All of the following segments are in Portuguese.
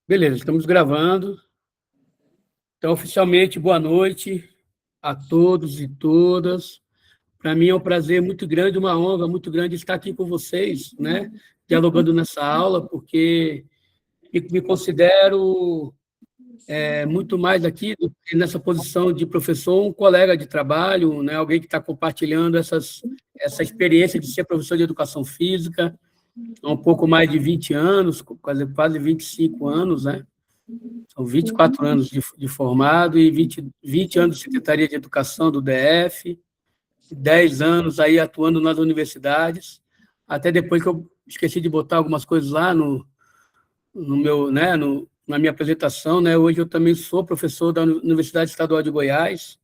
Beleza, estamos gravando. Então, oficialmente, boa noite a todos e todas. Para mim é um prazer muito grande, uma honra muito grande estar aqui com vocês, né, dialogando nessa aula, porque me considero muito mais aqui do que nessa posição de professor, um colega de trabalho, né, alguém que está compartilhando essa experiência de ser professor de educação física há um pouco mais de 20 anos, quase 25 anos, né? São 24 anos de formado e 20 anos de Secretaria de Educação do DF, 10 anos aí atuando nas universidades, até depois que eu esqueci de botar algumas coisas lá no meu, né, na minha apresentação, né? Hoje eu também sou professor da Universidade Estadual de Goiás,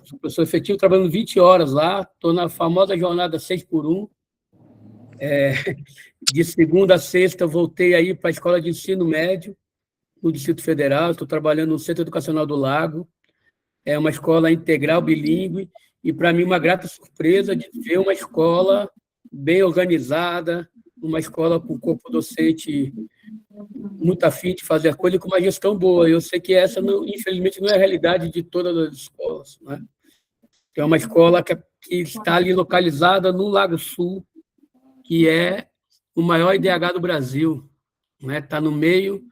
sou professor efetivo, trabalhando 20 horas lá, estou na famosa jornada 6 por 1. De segunda a sexta, eu voltei aí para a Escola de Ensino Médio, no Distrito Federal, estou trabalhando no Centro Educacional do Lago, é uma escola integral, bilíngue, e para mim uma grata surpresa de ver uma escola bem organizada, uma escola com corpo docente muito afim de fazer a coisa e com uma gestão boa. Eu sei que essa, não, infelizmente, não é a realidade de todas as escolas, né? É uma escola que está ali localizada no Lago Sul, que é o maior IDH do Brasil, né? Está no meio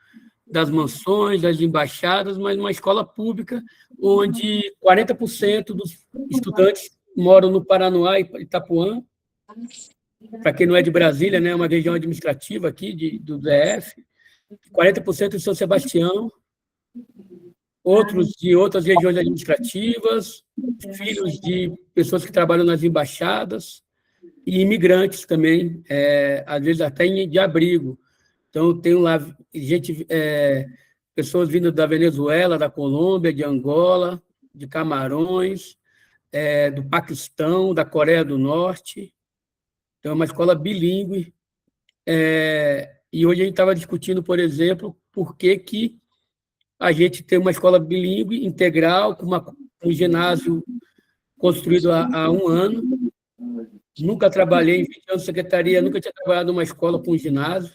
das mansões, das embaixadas, mas uma escola pública onde 40% dos estudantes moram no Paranoá e Itapuã. Para quem não é de Brasília, né, é uma região administrativa aqui do DF. 40% em São Sebastião, outros de outras regiões administrativas, filhos de pessoas que trabalham nas embaixadas e imigrantes também, às vezes até de abrigo. Então, tem lá pessoas vindo da Venezuela, da Colômbia, de Angola, de Camarões, do Paquistão, da Coreia do Norte. Então, é uma escola bilíngue. E hoje a gente estava discutindo, por exemplo, por que a gente tem uma escola bilíngue integral, com um ginásio construído há um ano. Nunca trabalhei em 20 anos de secretaria, nunca tinha trabalhado numa escola com ginásio.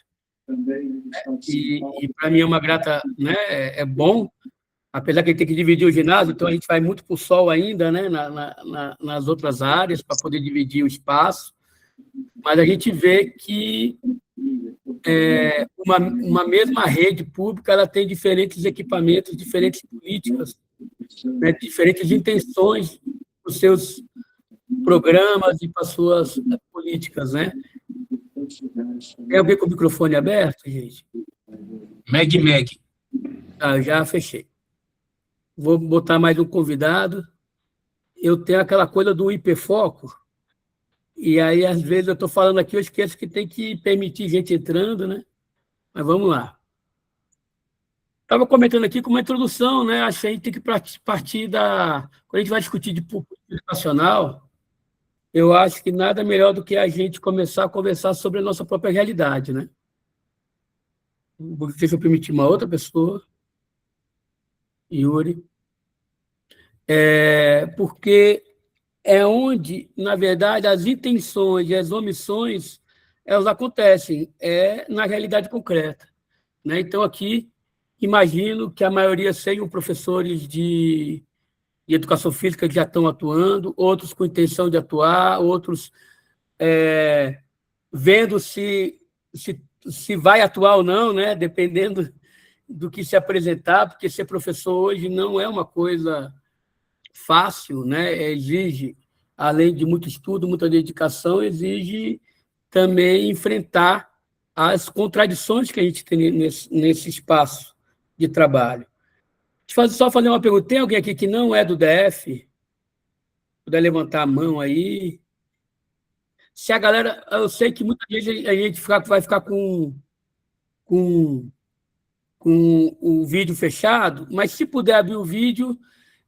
E para mim é uma grata, né? É bom, apesar que a gente tem que dividir o ginásio, então a gente vai muito para o sol ainda, né? Nas outras áreas, para poder dividir o espaço, mas a gente vê que uma mesma rede pública ela tem diferentes equipamentos, diferentes políticas, né? Diferentes intenções para os seus programas e para as suas políticas, né? Tem alguém com o microfone aberto, gente? Meg. Eu já fechei. Vou botar mais um convidado. Eu tenho aquela coisa do hiperfoco, e aí, às vezes, eu estou falando aqui, eu esqueço que tem que permitir gente entrando, né? Mas vamos lá. Estava comentando aqui com uma introdução, né? Acho que a gente tem que partir da... Quando a gente vai discutir de política educacional, eu acho que nada melhor do que a gente começar a conversar sobre a nossa própria realidade, né? Deixa eu permitir uma outra pessoa. Yuri. Porque é onde, na verdade, as intenções e as omissões elas acontecem, na realidade concreta, né? Então, aqui, imagino que a maioria sejam professores de educação física que já estão atuando, outros com intenção de atuar, outros vendo se vai atuar ou não, né? Dependendo do que se apresentar, porque ser professor hoje não é uma coisa fácil, né? Exige, além de muito estudo, muita dedicação, exige também enfrentar as contradições que a gente tem nesse espaço de trabalho. Só fazer uma pergunta, tem alguém aqui que não é do DF? Puder levantar a mão aí. Se a galera... Eu sei que muita gente vai ficar com o vídeo fechado, mas se puder abrir o vídeo,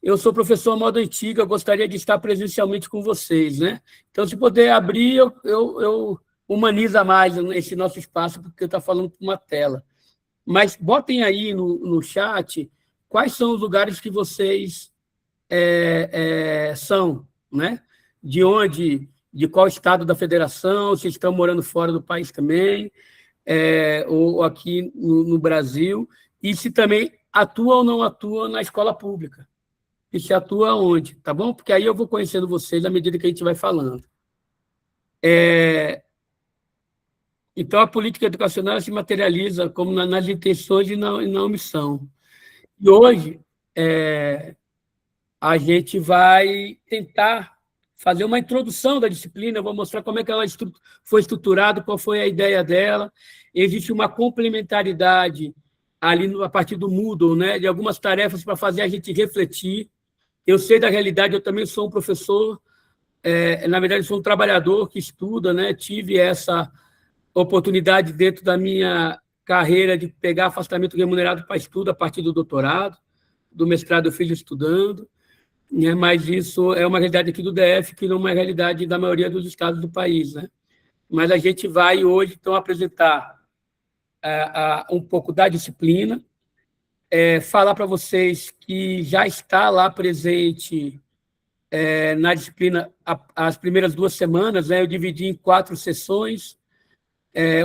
eu sou professor à moda antiga, gostaria de estar presencialmente com vocês, né? Então, se puder abrir, eu humaniza mais esse nosso espaço, porque está falando com uma tela. Mas botem aí no chat quais são os lugares que vocês são, né? De onde de qual estado da federação, se estão morando fora do país também, ou aqui no Brasil, e se também atua ou não atua na escola pública. E se atua onde, tá bom? Porque aí eu vou conhecendo vocês à medida que a gente vai falando. Então, a política educacional se materializa como nas intenções e na omissão. E hoje, a gente vai tentar fazer uma introdução da disciplina, eu vou mostrar como é que ela foi estruturada, qual foi a ideia dela. Existe uma complementaridade ali a partir do Moodle, né, de algumas tarefas para fazer a gente refletir. Eu sei da realidade, eu também sou um professor, na verdade, sou um trabalhador que estuda, né, tive essa oportunidade dentro da minha carreira de pegar afastamento remunerado para estudo a partir do doutorado, do mestrado eu fiz estudando, né? Mas isso é uma realidade aqui do DF, que não é uma realidade da maioria dos estados do país, né? Mas a gente vai hoje, então, apresentar um pouco da disciplina, falar para vocês que já está lá presente na disciplina as primeiras 2 semanas, né? Eu dividi em 4 sessões,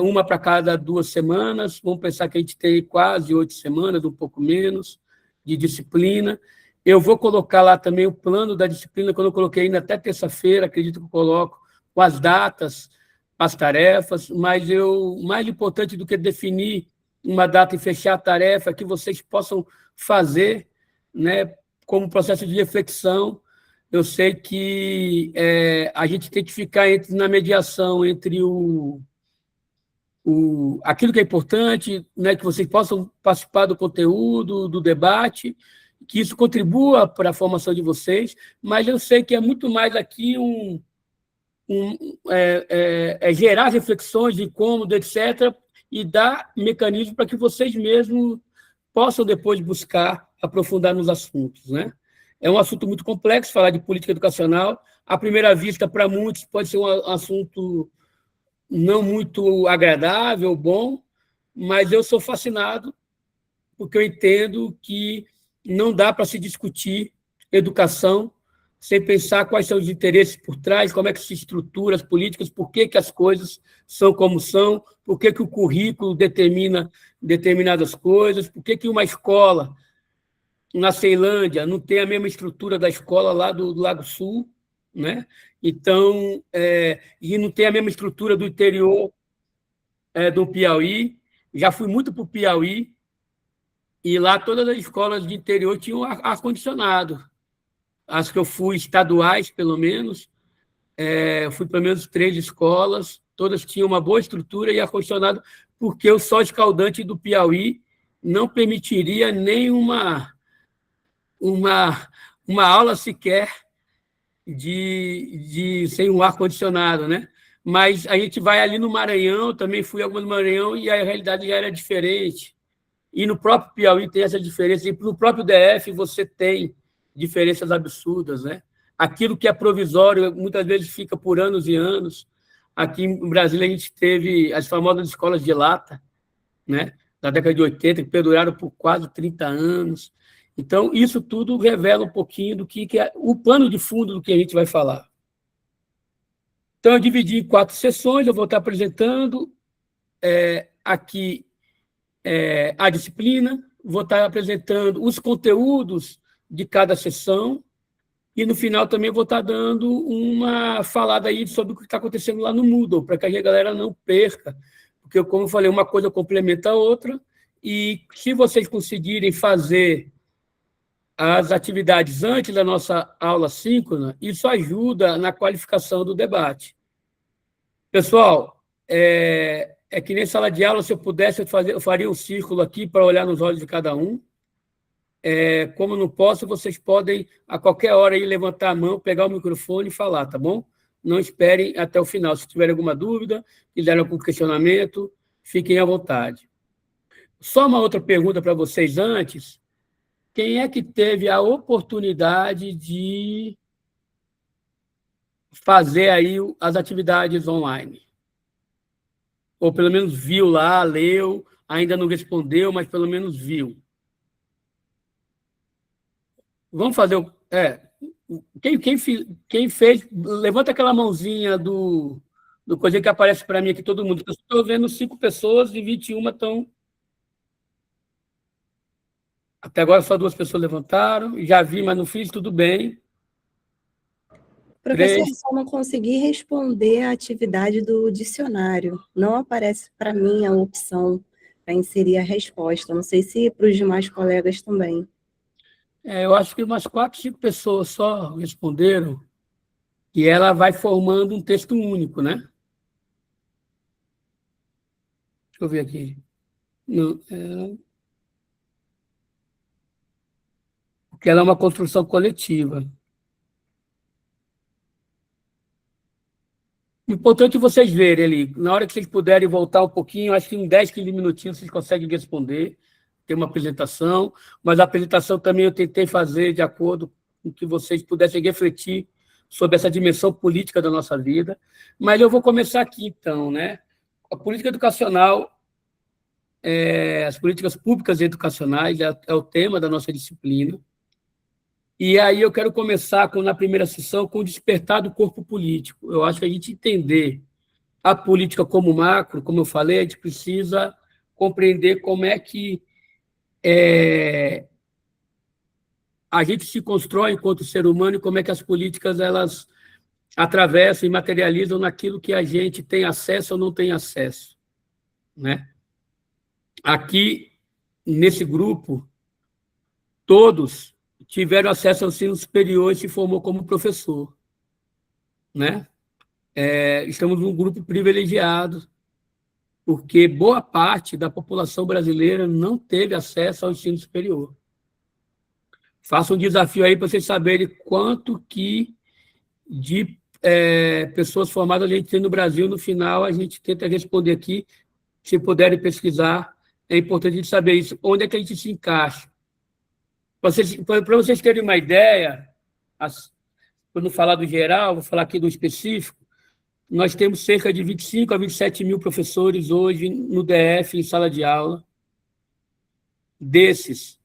uma para cada 2 semanas. Vamos pensar que a gente tem quase 8 semanas, um pouco menos, de disciplina. Eu vou colocar lá também o plano da disciplina, quando eu coloquei ainda até terça-feira, acredito que eu coloco, com as datas, as tarefas, mas mais importante do que definir uma data e fechar a tarefa, é que vocês possam fazer, né, como processo de reflexão. Eu sei que a gente tem que ficar na mediação entre aquilo que é importante, né, que vocês possam participar do conteúdo, do debate, que isso contribua para a formação de vocês, mas eu sei que é muito mais aqui gerar reflexões de cômodo, etc., e dar mecanismo para que vocês mesmos possam depois buscar aprofundar nos assuntos, né? É um assunto muito complexo, falar de política educacional. À primeira vista, para muitos, pode ser um assunto não muito agradável, bom, mas eu sou fascinado porque eu entendo que não dá para se discutir educação sem pensar quais são os interesses por trás, como é que se estrutura as políticas, por que as coisas são como são, por que o currículo determina determinadas coisas, por que uma escola na Ceilândia não tem a mesma estrutura da escola lá do Lago Sul, né? Então, e não tem a mesma estrutura do interior do Piauí. Já fui muito para o Piauí, e lá todas as escolas de interior tinham ar-condicionado. As que eu fui, estaduais, pelo menos, fui pelo menos 3 escolas, todas tinham uma boa estrutura e ar-condicionado, porque o sol escaldante do Piauí não permitiria nem uma aula sequer sem um ar-condicionado, né? Mas a gente vai ali no Maranhão, também fui algumas no Maranhão, e a realidade já era diferente. E no próprio Piauí tem essa diferença, e no próprio DF você tem diferenças absurdas, né? Aquilo que é provisório muitas vezes fica por anos e anos. Aqui em Brasília a gente teve as famosas escolas de lata, né? Da década de 80, que perduraram por quase 30 anos. Então, isso tudo revela um pouquinho do que é o pano de fundo do que a gente vai falar. Então, eu dividi em 4 sessões, eu vou estar apresentando aqui a disciplina, vou estar apresentando os conteúdos de cada sessão, e no final também vou estar dando uma falada aí sobre o que está acontecendo lá no Moodle, para que a galera não perca, porque, como eu falei, uma coisa complementa a outra, e se vocês conseguirem fazer as atividades antes da nossa aula síncrona, isso ajuda na qualificação do debate. Pessoal, que nem sala de aula, se eu pudesse, eu faria um círculo aqui para olhar nos olhos de cada um. Como não posso, vocês podem, a qualquer hora, aí, levantar a mão, pegar o microfone e falar, tá bom? Não esperem até o final. Se tiverem alguma dúvida, quiserem algum questionamento, fiquem à vontade. Só uma outra pergunta para vocês antes. Quem é que teve a oportunidade de fazer aí as atividades online? Ou pelo menos viu lá, leu, ainda não respondeu, mas pelo menos viu. Vamos fazer Quem fez, levanta aquela mãozinha do coisa que aparece para mim aqui, todo mundo. Eu estou vendo 5 pessoas e 21 estão... Até agora só 2 pessoas levantaram. Já vi, mas não fiz, tudo bem. Professor, 3. só não consegui responder a atividade do dicionário. Não aparece para mim a opção para inserir a resposta. Não sei se para os demais colegas também. Eu acho que umas 4, 5 pessoas só responderam, e ela vai formando um texto único, né? Deixa eu ver aqui. Não, porque ela é uma construção coletiva. Importante vocês verem ali, na hora que vocês puderem voltar um pouquinho, acho que em 10, 15 minutinhos vocês conseguem responder, tem uma apresentação, mas a apresentação também eu tentei fazer de acordo com que vocês pudessem refletir sobre essa dimensão política da nossa vida. Mas eu vou começar aqui, então, né? A política educacional, as políticas públicas e educacionais é o tema da nossa disciplina. E aí eu quero começar, na primeira sessão, com o despertar do corpo político. Eu acho que a gente entender a política como macro, como eu falei, a gente precisa compreender como é que a gente se constrói enquanto ser humano e como é que as políticas elas atravessam e materializam naquilo que a gente tem acesso ou não tem acesso, né? Aqui, nesse grupo, todos tiveram acesso ao ensino superior e se formou como professor, né? Estamos num grupo privilegiado, porque boa parte da população brasileira não teve acesso ao ensino superior. Faço um desafio aí para vocês saberem quanto que de pessoas formadas a gente tem no Brasil. No final, a gente tenta responder aqui. Se puderem pesquisar, é importante a gente saber isso. Onde é que a gente se encaixa? Para vocês terem uma ideia, para não falar do geral, vou falar aqui do específico, nós temos cerca de 25 a 27 mil professores hoje no DF, em sala de aula. Desses,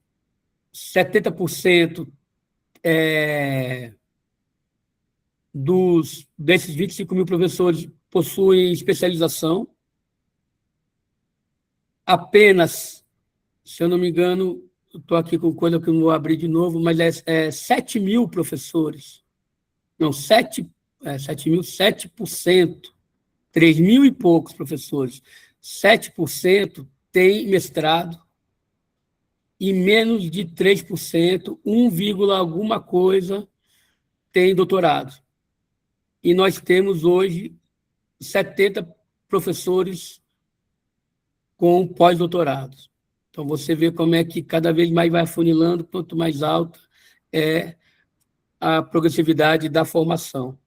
70% desses 25 mil professores possuem especialização. Apenas, se eu não me engano, estou aqui com coisa que eu não vou abrir de novo, mas 7 mil professores. Não, 7 mil, 7%. 3 mil e poucos professores. 7% tem mestrado e menos de 3%, 1, alguma coisa, tem doutorado. E nós temos hoje 70 professores com pós-doutorados. Então, você vê como é que cada vez mais vai afunilando, quanto mais alta é a progressividade da formação.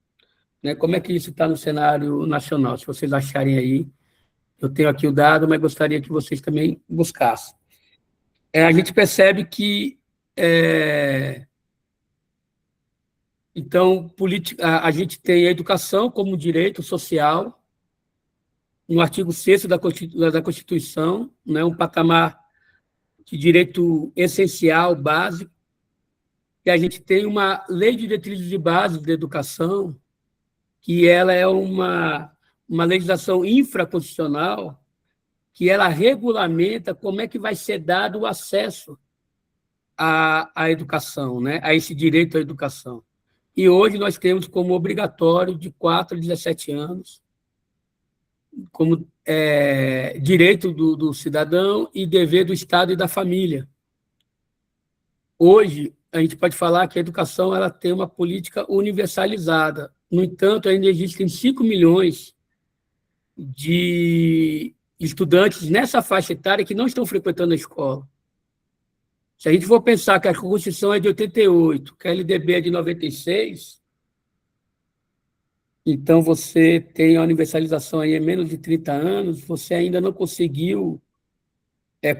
Né? Como é que isso está no cenário nacional? Se vocês acharem aí, eu tenho aqui o dado, mas gostaria que vocês também buscassem. A gente percebe que então, a gente tem a educação como direito social, no artigo 6º da Constituição, né, um patamar de direito essencial, básico, e a gente tem uma lei de diretrizes de base da educação, que ela é uma legislação infraconstitucional, que ela regulamenta como é que vai ser dado o acesso à educação, né, a esse direito à educação. E hoje nós temos como obrigatório de 4 a 17 anos, como direito do cidadão e dever do Estado e da família. Hoje, a gente pode falar que a educação ela tem uma política universalizada. No entanto, ainda existem 5 milhões de estudantes nessa faixa etária que não estão frequentando a escola. Se a gente for pensar que a Constituição é de 88, que a LDB é de 96, então você tem a universalização aí em menos de 30 anos, você ainda não conseguiu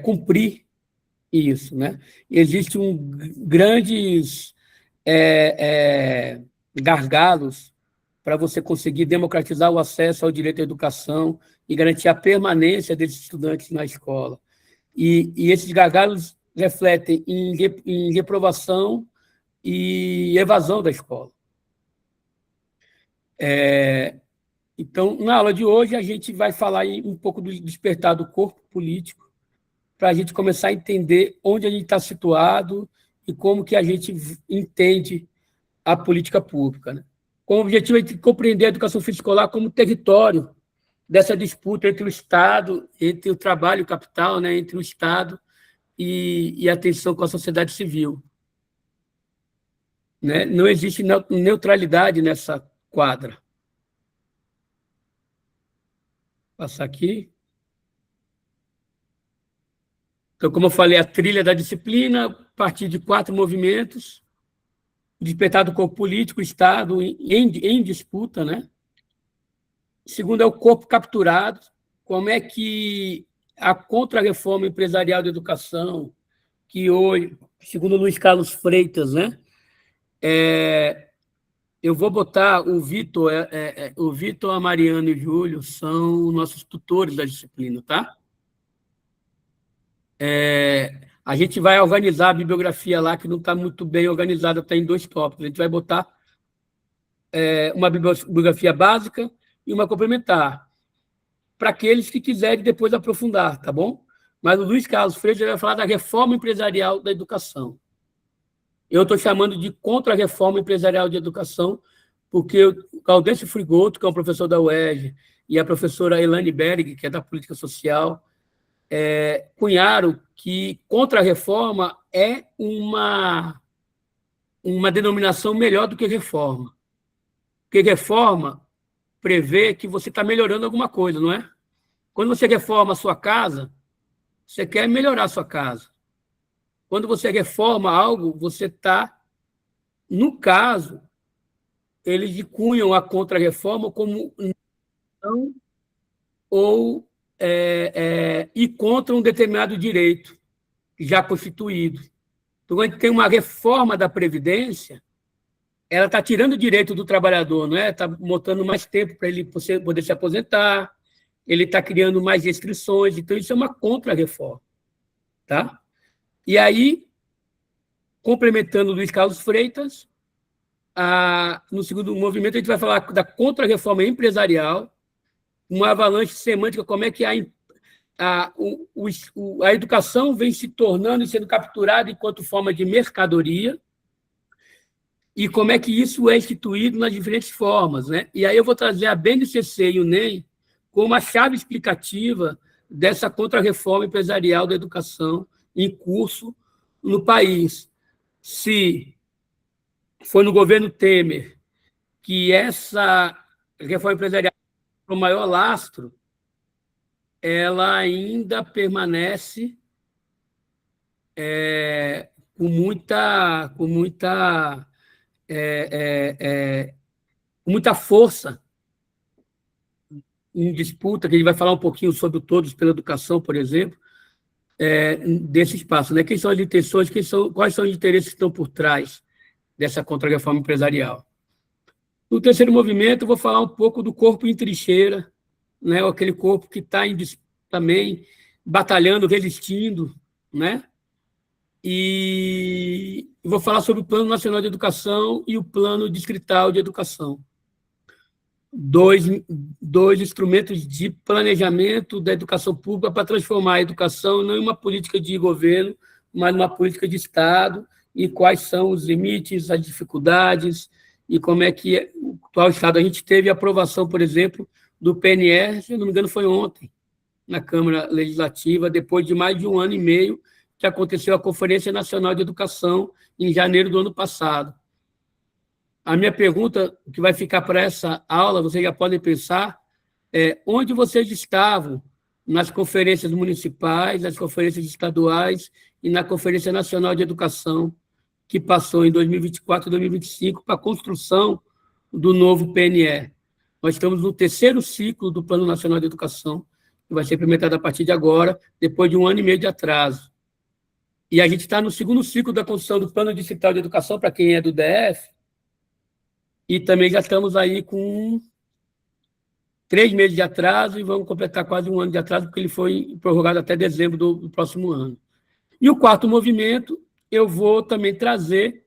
cumprir isso, né? Existem grandes gargalos para você conseguir democratizar o acesso ao direito à educação e garantir a permanência desses estudantes na escola. E esses gargalos refletem em reprovação e evasão da escola. Então, na aula de hoje, a gente vai falar um pouco do despertar do corpo político, para a gente começar a entender onde a gente está situado e como que a gente entende a política pública, né? Com o objetivo de compreender a educação física escolar como território dessa disputa entre o Estado, entre o trabalho e o capital, né? Entre o Estado e a tensão com a sociedade civil, né? Não existe neutralidade nessa quadra. Vou passar aqui. Então, como eu falei, a trilha da disciplina, a partir de 4 movimentos: despertar do corpo político, o Estado em disputa, né? O segundo é o corpo capturado, como é que a contra-reforma empresarial da educação, que hoje, segundo Luiz Carlos Freitas, né? Eu vou botar o Vitor, a Mariana e o Júlio são nossos tutores da disciplina, tá? A gente vai organizar a bibliografia lá, que não está muito bem organizada, está em 2 tópicos. A gente vai botar uma bibliografia básica e uma complementar, para aqueles que quiserem depois aprofundar, tá bom? Mas o Luiz Carlos Freitas vai falar da reforma empresarial da educação. Eu estou chamando de contra-reforma empresarial de educação, porque o Gaudêncio Frigoto, que é um professor da UERJ, e a professora Elane Berg, que é da política social, cunharam que contra-reforma é uma denominação melhor do que reforma. Porque reforma prevê que você está melhorando alguma coisa, não é? Quando você reforma a sua casa, você quer melhorar a sua casa. Quando você reforma algo, você está... No caso, eles cunham a contra-reforma como não ou ir contra um determinado direito já constituído. Então, quando a gente tem uma reforma da Previdência, ela está tirando o direito do trabalhador, não é? Está botando mais tempo para ele poder se aposentar, ele está criando mais restrições, então isso é uma contra-reforma. Tá? E aí, complementando o Luiz Carlos Freitas, no segundo movimento a gente vai falar da contra-reforma empresarial, uma avalanche semântica, como é que a educação vem se tornando e sendo capturada enquanto forma de mercadoria, e como é que isso é instituído nas diferentes formas, né? E aí eu vou trazer a BNCC e o NEM como a chave explicativa dessa contra-reforma empresarial da educação em curso no país. Se foi no governo Temer que essa reforma empresarial, o maior lastro, ela ainda permanece com muita força em disputa, que a gente vai falar um pouquinho sobre o Todos pela Educação, por exemplo, desse espaço, né? Quem são as intenções, quais são os interesses que estão por trás dessa contra-reforma empresarial. No terceiro movimento, eu vou falar um pouco do corpo em trincheira, né? Aquele corpo que está também batalhando, resistindo, né? E vou falar sobre o Plano Nacional de Educação e o Plano Distrital de Educação. Dois instrumentos de planejamento da educação pública para transformar a educação não em uma política de governo, mas numa política de Estado, e quais são os limites, as dificuldades, e como é que o atual Estado... A gente teve a aprovação, por exemplo, do PNR, se não me engano, foi ontem, na Câmara Legislativa, depois de mais de 1 ano e meio que aconteceu a Conferência Nacional de Educação, em janeiro do ano passado. A minha pergunta, que vai ficar para essa aula, vocês já podem pensar, onde vocês estavam nas conferências municipais, nas conferências estaduais e na Conferência Nacional de Educação, que passou em 2024 e 2025 para a construção do novo PNE. Nós estamos no 3º ciclo do Plano Nacional de Educação, que vai ser implementado a partir de agora, depois de 1 ano e meio de atraso. E a gente está no 2º ciclo da construção do Plano Distrital de Educação, para quem é do DF, e também já estamos aí com 3 meses de atraso e vamos completar quase 1 ano de atraso, porque ele foi prorrogado até dezembro do próximo ano. E o 4º movimento, eu vou também trazer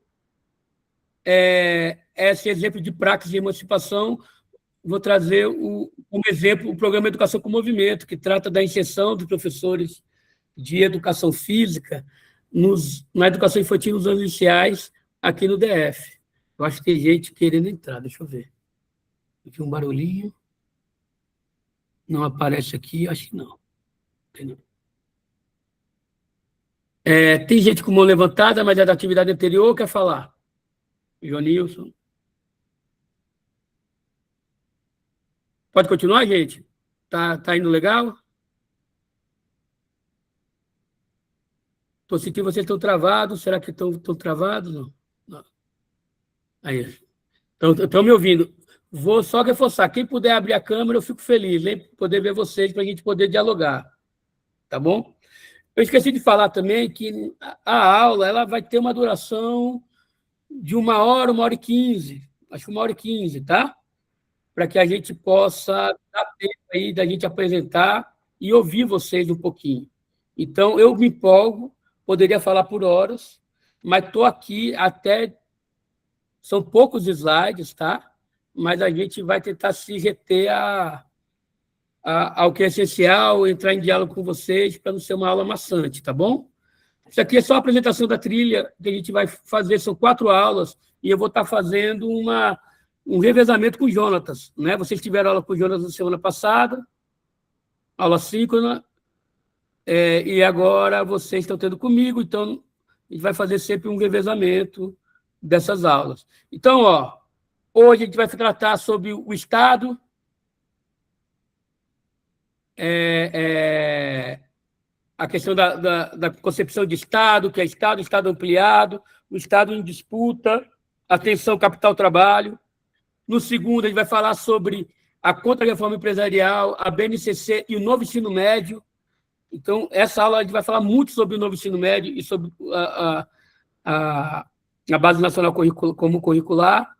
esse exemplo de praxis de emancipação, vou trazer como exemplo o programa Educação com Movimento, que trata da inserção dos professores de educação física na educação infantil nos anos iniciais aqui no DF. Eu acho que tem gente querendo entrar, deixa eu ver. Aqui um barulhinho. Não aparece aqui, acho que não. Tem gente com mão levantada, mas é da atividade anterior, quer falar? Joanilson. Pode continuar, gente? Tá indo legal? Estou sentindo vocês estão travados. Será que estão travados? Não. Aí. Estão me ouvindo. Vou só reforçar. Quem puder abrir a câmera, eu fico feliz em poder ver vocês, para a gente poder dialogar. Tá bom? Eu esqueci de falar também que a aula ela vai ter uma duração de 1 hora e 15. Acho que 1 hora e 15, tá? Para que a gente possa dar tempo aí da gente apresentar e ouvir vocês um pouquinho. Então, eu me empolgo, poderia falar por horas, mas estou aqui até... São poucos slides, tá? Mas a gente vai tentar se reter ao que é essencial, entrar em diálogo com vocês, para não ser uma aula maçante, tá bom? Isso aqui é só a apresentação da trilha que a gente vai fazer, são 4 aulas, e eu vou estar fazendo um revezamento com o Jonatas, né? Vocês tiveram aula com o Jonatas na semana passada, aula síncrona, e agora vocês estão tendo comigo, então a gente vai fazer sempre um revezamento dessas aulas. Então, hoje a gente vai tratar sobre o Estado, a questão da concepção de Estado, que é Estado ampliado, o Estado em disputa, atenção capital-trabalho. No segundo, a gente vai falar sobre a contra-reforma empresarial, a BNCC e o novo ensino médio. Então, essa aula a gente vai falar muito sobre o novo ensino médio e sobre a Base Nacional Comum Curricular.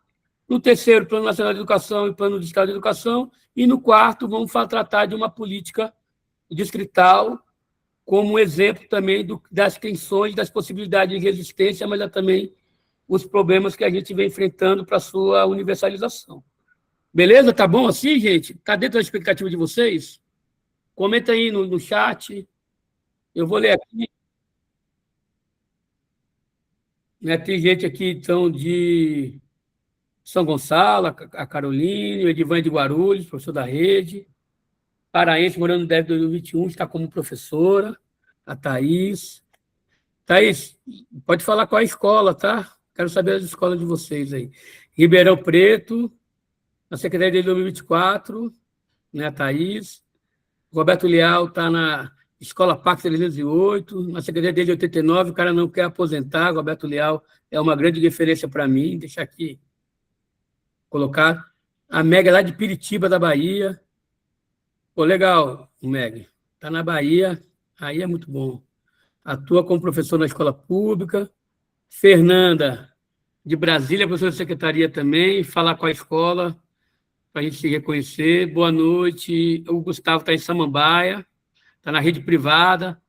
No terceiro, Plano Nacional de Educação e Plano de Estado de Educação. E no quarto, vamos tratar de uma política distrital como exemplo também das tensões, das possibilidades de resistência, mas também os problemas que a gente vem enfrentando para a sua universalização. Beleza? Tá bom assim, gente? Está dentro da expectativa de vocês? Comenta aí no chat. Eu vou ler aqui. Tem gente aqui, então, de São Gonçalo, a Caroline, o Edivan de Guarulhos, professor da rede, paraense, morando no DF 2021, está como professora, a Thaís. Thaís, pode falar qual é a escola, tá? Quero saber as escolas de vocês aí. Ribeirão Preto, na Secretaria de 2024, né, a Thaís. Roberto Leal está na Escola Pax 308, na Secretaria de 89, o cara não quer aposentar, Roberto Leal é uma grande referência para mim, deixa aqui colocar. A Meg é lá de Piritiba, da Bahia. Pô, legal, o Meg. Está na Bahia, aí é muito bom. Atua como professor na escola pública. Fernanda, de Brasília, professora de secretaria também, falar com a escola, para a gente se reconhecer. Boa noite. O Gustavo está em Samambaia, está na rede privada.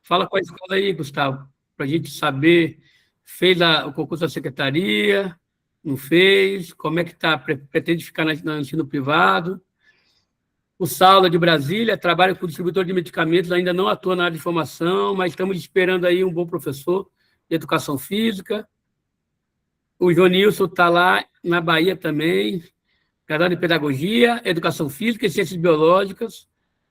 Fala com a escola aí, Gustavo, para a gente saber, fez o concurso da secretaria, não fez, como é que está, pretende ficar no ensino privado. O Saulo, de Brasília, trabalha com distribuidor de medicamentos, ainda não atua na área de formação, mas estamos esperando aí um bom professor de educação física. O Jonilson está lá na Bahia também, graduado em pedagogia, educação física e ciências biológicas.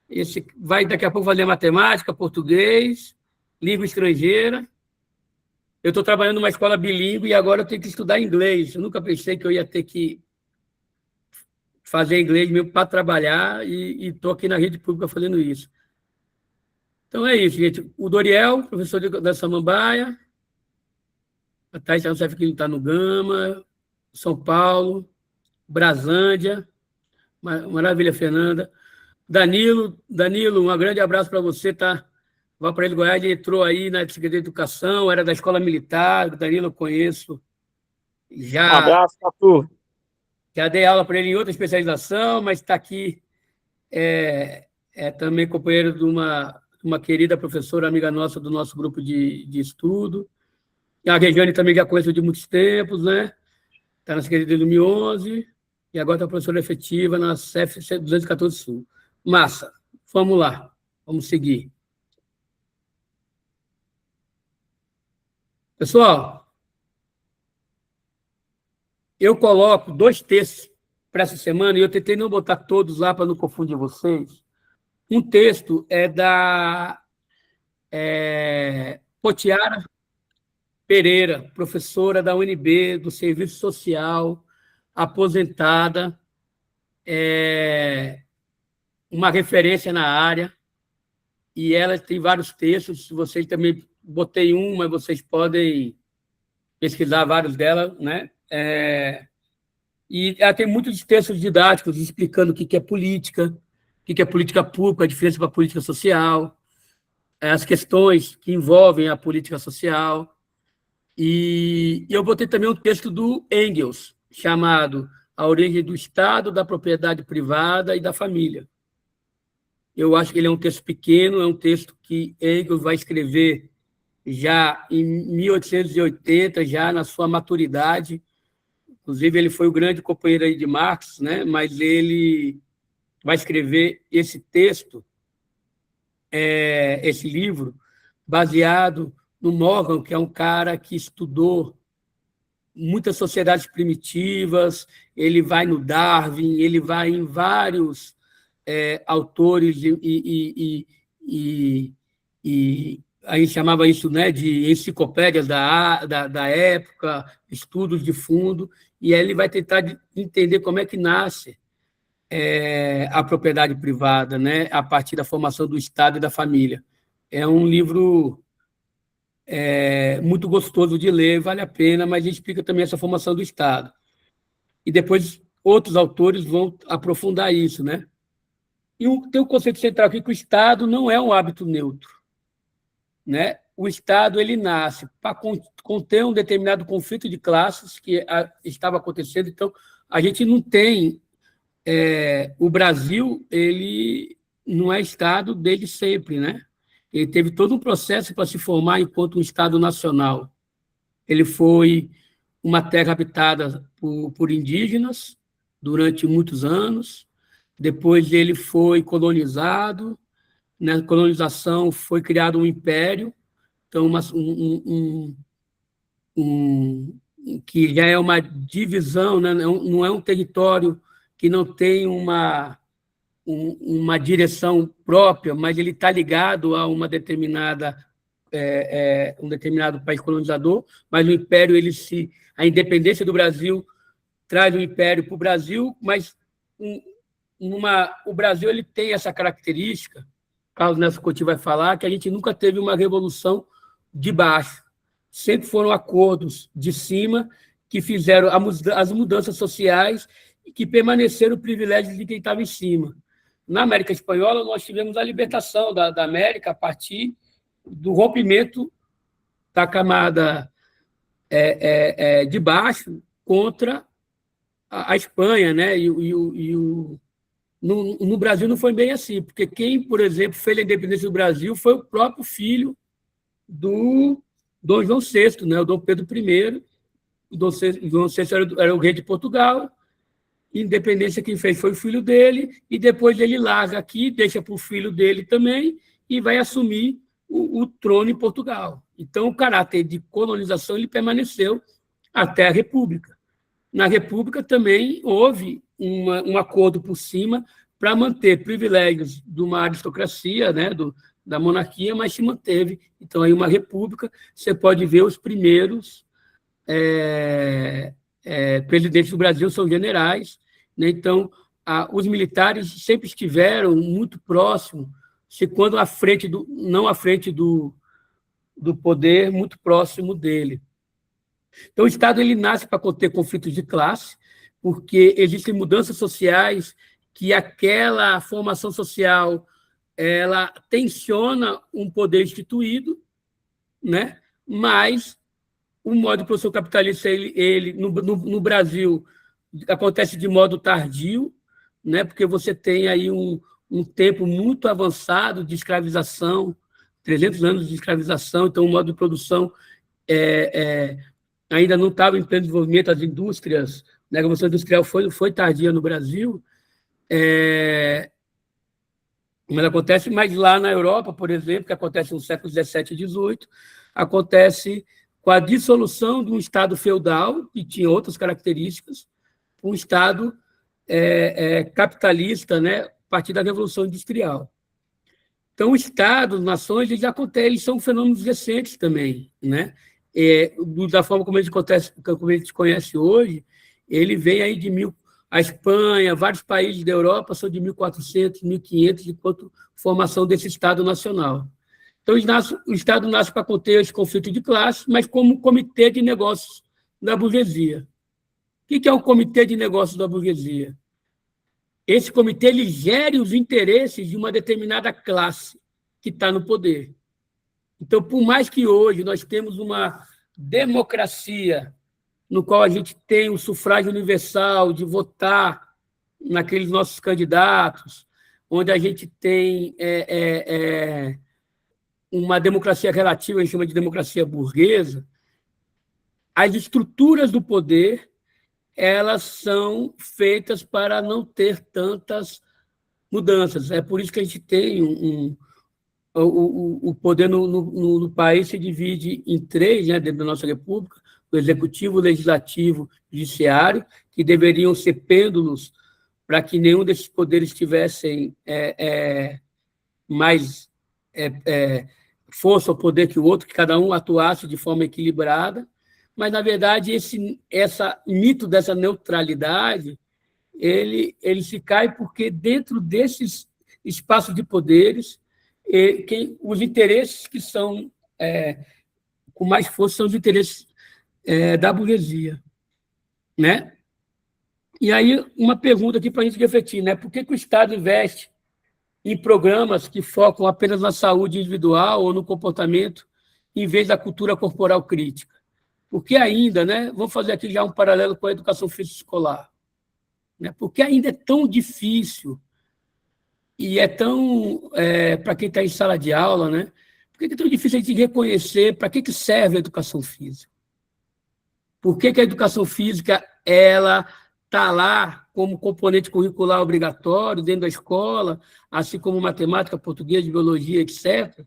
Esse vai daqui a pouco fazer matemática, português, língua estrangeira. Eu estou trabalhando numa escola bilíngue e agora eu tenho que estudar inglês. Eu nunca pensei que eu ia ter que fazer inglês mesmo para trabalhar e estou aqui na rede pública fazendo isso. Então é isso, gente. O Doriel, professor da Samambaia, a Thais que está no Gama, São Paulo, Brasândia, maravilha, Fernanda. Danilo, um grande abraço para você, tá? O Aparelho Goiás entrou aí na Secretaria de Educação, era da Escola Militar, o Danilo eu conheço. Um abraço, Tatu. Já dei aula para ele em outra especialização, mas está aqui também companheiro de uma querida professora, amiga nossa, do nosso grupo de estudo. E a Regiane também já conheço de muitos tempos, né? está na Secretaria de 2011 e agora está professora efetiva na CEF 214 Sul. Massa, vamos lá, vamos seguir. Pessoal, eu coloco 2 textos para essa semana e eu tentei não botar todos lá para não confundir vocês. Um texto é da Potiara Pereira, professora da UNB, do Serviço Social, aposentada, uma referência na área, e ela tem vários textos, vocês também, botei um, mas vocês podem pesquisar vários dela, né? E ela tem muitos textos didáticos explicando o que é política, o que é política pública, a diferença para a política social, as questões que envolvem a política social. E eu botei também um texto do Engels, chamado A Origem do Estado, da Propriedade Privada e da Família. Eu acho que ele é um texto pequeno, é um texto que Engels vai escrever já em 1880, já na sua maturidade. Inclusive, ele foi o grande companheiro aí de Marx, né? Mas ele vai escrever esse texto, esse livro, baseado no Morgan, que é um cara que estudou muitas sociedades primitivas, ele vai no Darwin, ele vai em vários autores e aí chamava isso, né, de enciclopédias da época, estudos de fundo, e aí ele vai tentar entender como é que nasce a propriedade privada, né, a partir da formação do Estado e da família. É um livro muito gostoso de ler, vale a pena, mas explica também essa formação do Estado. E depois outros autores vão aprofundar isso, né? E tem um conceito central aqui que o Estado não é um hábito neutro, né? O Estado ele nasce para conter um determinado conflito de classes que estava acontecendo. Então, a gente não tem... o Brasil ele não é Estado desde sempre, né? Ele teve todo um processo para se formar enquanto um Estado nacional. Ele foi uma terra habitada por indígenas durante muitos anos, depois ele foi colonizado, na colonização foi criado um império, então que já é uma divisão, né? Não é um território que não tem uma direção própria, mas ele está ligado a uma determinada um determinado país colonizador, mas o império a independência do Brasil traz o império para o Brasil, mas o Brasil ele tem essa característica, Carlos Nelson Coutinho vai falar, que a gente nunca teve uma revolução de baixo, sempre foram acordos de cima que fizeram as mudanças sociais e que permaneceram o privilégio de quem estava em cima. Na América Espanhola, nós tivemos a libertação da América a partir do rompimento da camada de baixo contra a Espanha, né? No Brasil não foi bem assim, porque quem, por exemplo, fez a independência do Brasil foi o próprio filho do Dom João VI, né? O Dom Pedro I. O Dom João VI era o rei de Portugal. Independência quem fez foi o filho dele, e depois ele larga aqui, deixa para o filho dele também, e vai assumir o trono em Portugal. Então, o caráter de colonização ele permaneceu até a República. Na República também houve um acordo por cima para manter privilégios de uma aristocracia, né, da monarquia, mas se manteve. Então, aí uma república, você pode ver os primeiros presidentes do Brasil são generais, né? Então, os militares sempre estiveram muito próximos, quando não à frente do poder, muito próximo dele. Então, o Estado ele nasce para conter conflitos de classe, porque existem mudanças sociais que aquela formação social ela tensiona um poder instituído, né? Mas o modo de produção capitalista ele no Brasil acontece de modo tardio, né? Porque você tem aí um tempo muito avançado de escravização, 300 anos de escravização, então o modo de produção ainda não estava em pleno desenvolvimento, as indústrias, né, a Revolução Industrial foi tardia no Brasil, mas acontece mais lá na Europa, por exemplo, que acontece no século XVII e XVIII, acontece com a dissolução de um Estado feudal, que tinha outras características, um Estado capitalista, né, a partir da Revolução Industrial. Então, o Estado, as nações, eles são fenômenos recentes também, né? Da forma como como a gente conhece hoje, ele vem aí a Espanha, vários países da Europa são de 1400, 1500, enquanto formação desse Estado nacional. Então, o Estado nasce para conter esse conflito de classe, mas como comitê de negócios da burguesia. O que é o comitê de negócios da burguesia? Esse comitê ele gere os interesses de uma determinada classe que está no poder. Então, por mais que hoje nós temos uma democracia no qual a gente tem o sufrágio universal de votar naqueles nossos candidatos, onde a gente tem uma democracia relativa, a gente chama de democracia burguesa, as estruturas do poder elas são feitas para não ter tantas mudanças. É por isso que a gente tem o poder no país se divide em três, né, dentro da nossa república: o executivo, o legislativo e o judiciário, que deveriam ser pêndulos para que nenhum desses poderes tivessem mais força ou poder que o outro, que cada um atuasse de forma equilibrada. Mas, na verdade, esse mito dessa neutralidade ele se cai porque, dentro desses espaços de poderes, os interesses que são com mais força são os interesses da burguesia. Né? E aí, uma pergunta aqui para a gente refletir, né? Por que o Estado investe em programas que focam apenas na saúde individual ou no comportamento, em vez da cultura corporal crítica? Porque ainda, né, vamos fazer aqui já um paralelo com a educação física escolar, né, porque ainda é tão difícil e é tão, para quem está em sala de aula, né, por que é tão difícil a gente reconhecer para que serve a educação física? Por que a educação física ela está lá como componente curricular obrigatório dentro da escola, assim como matemática, português, biologia, etc.,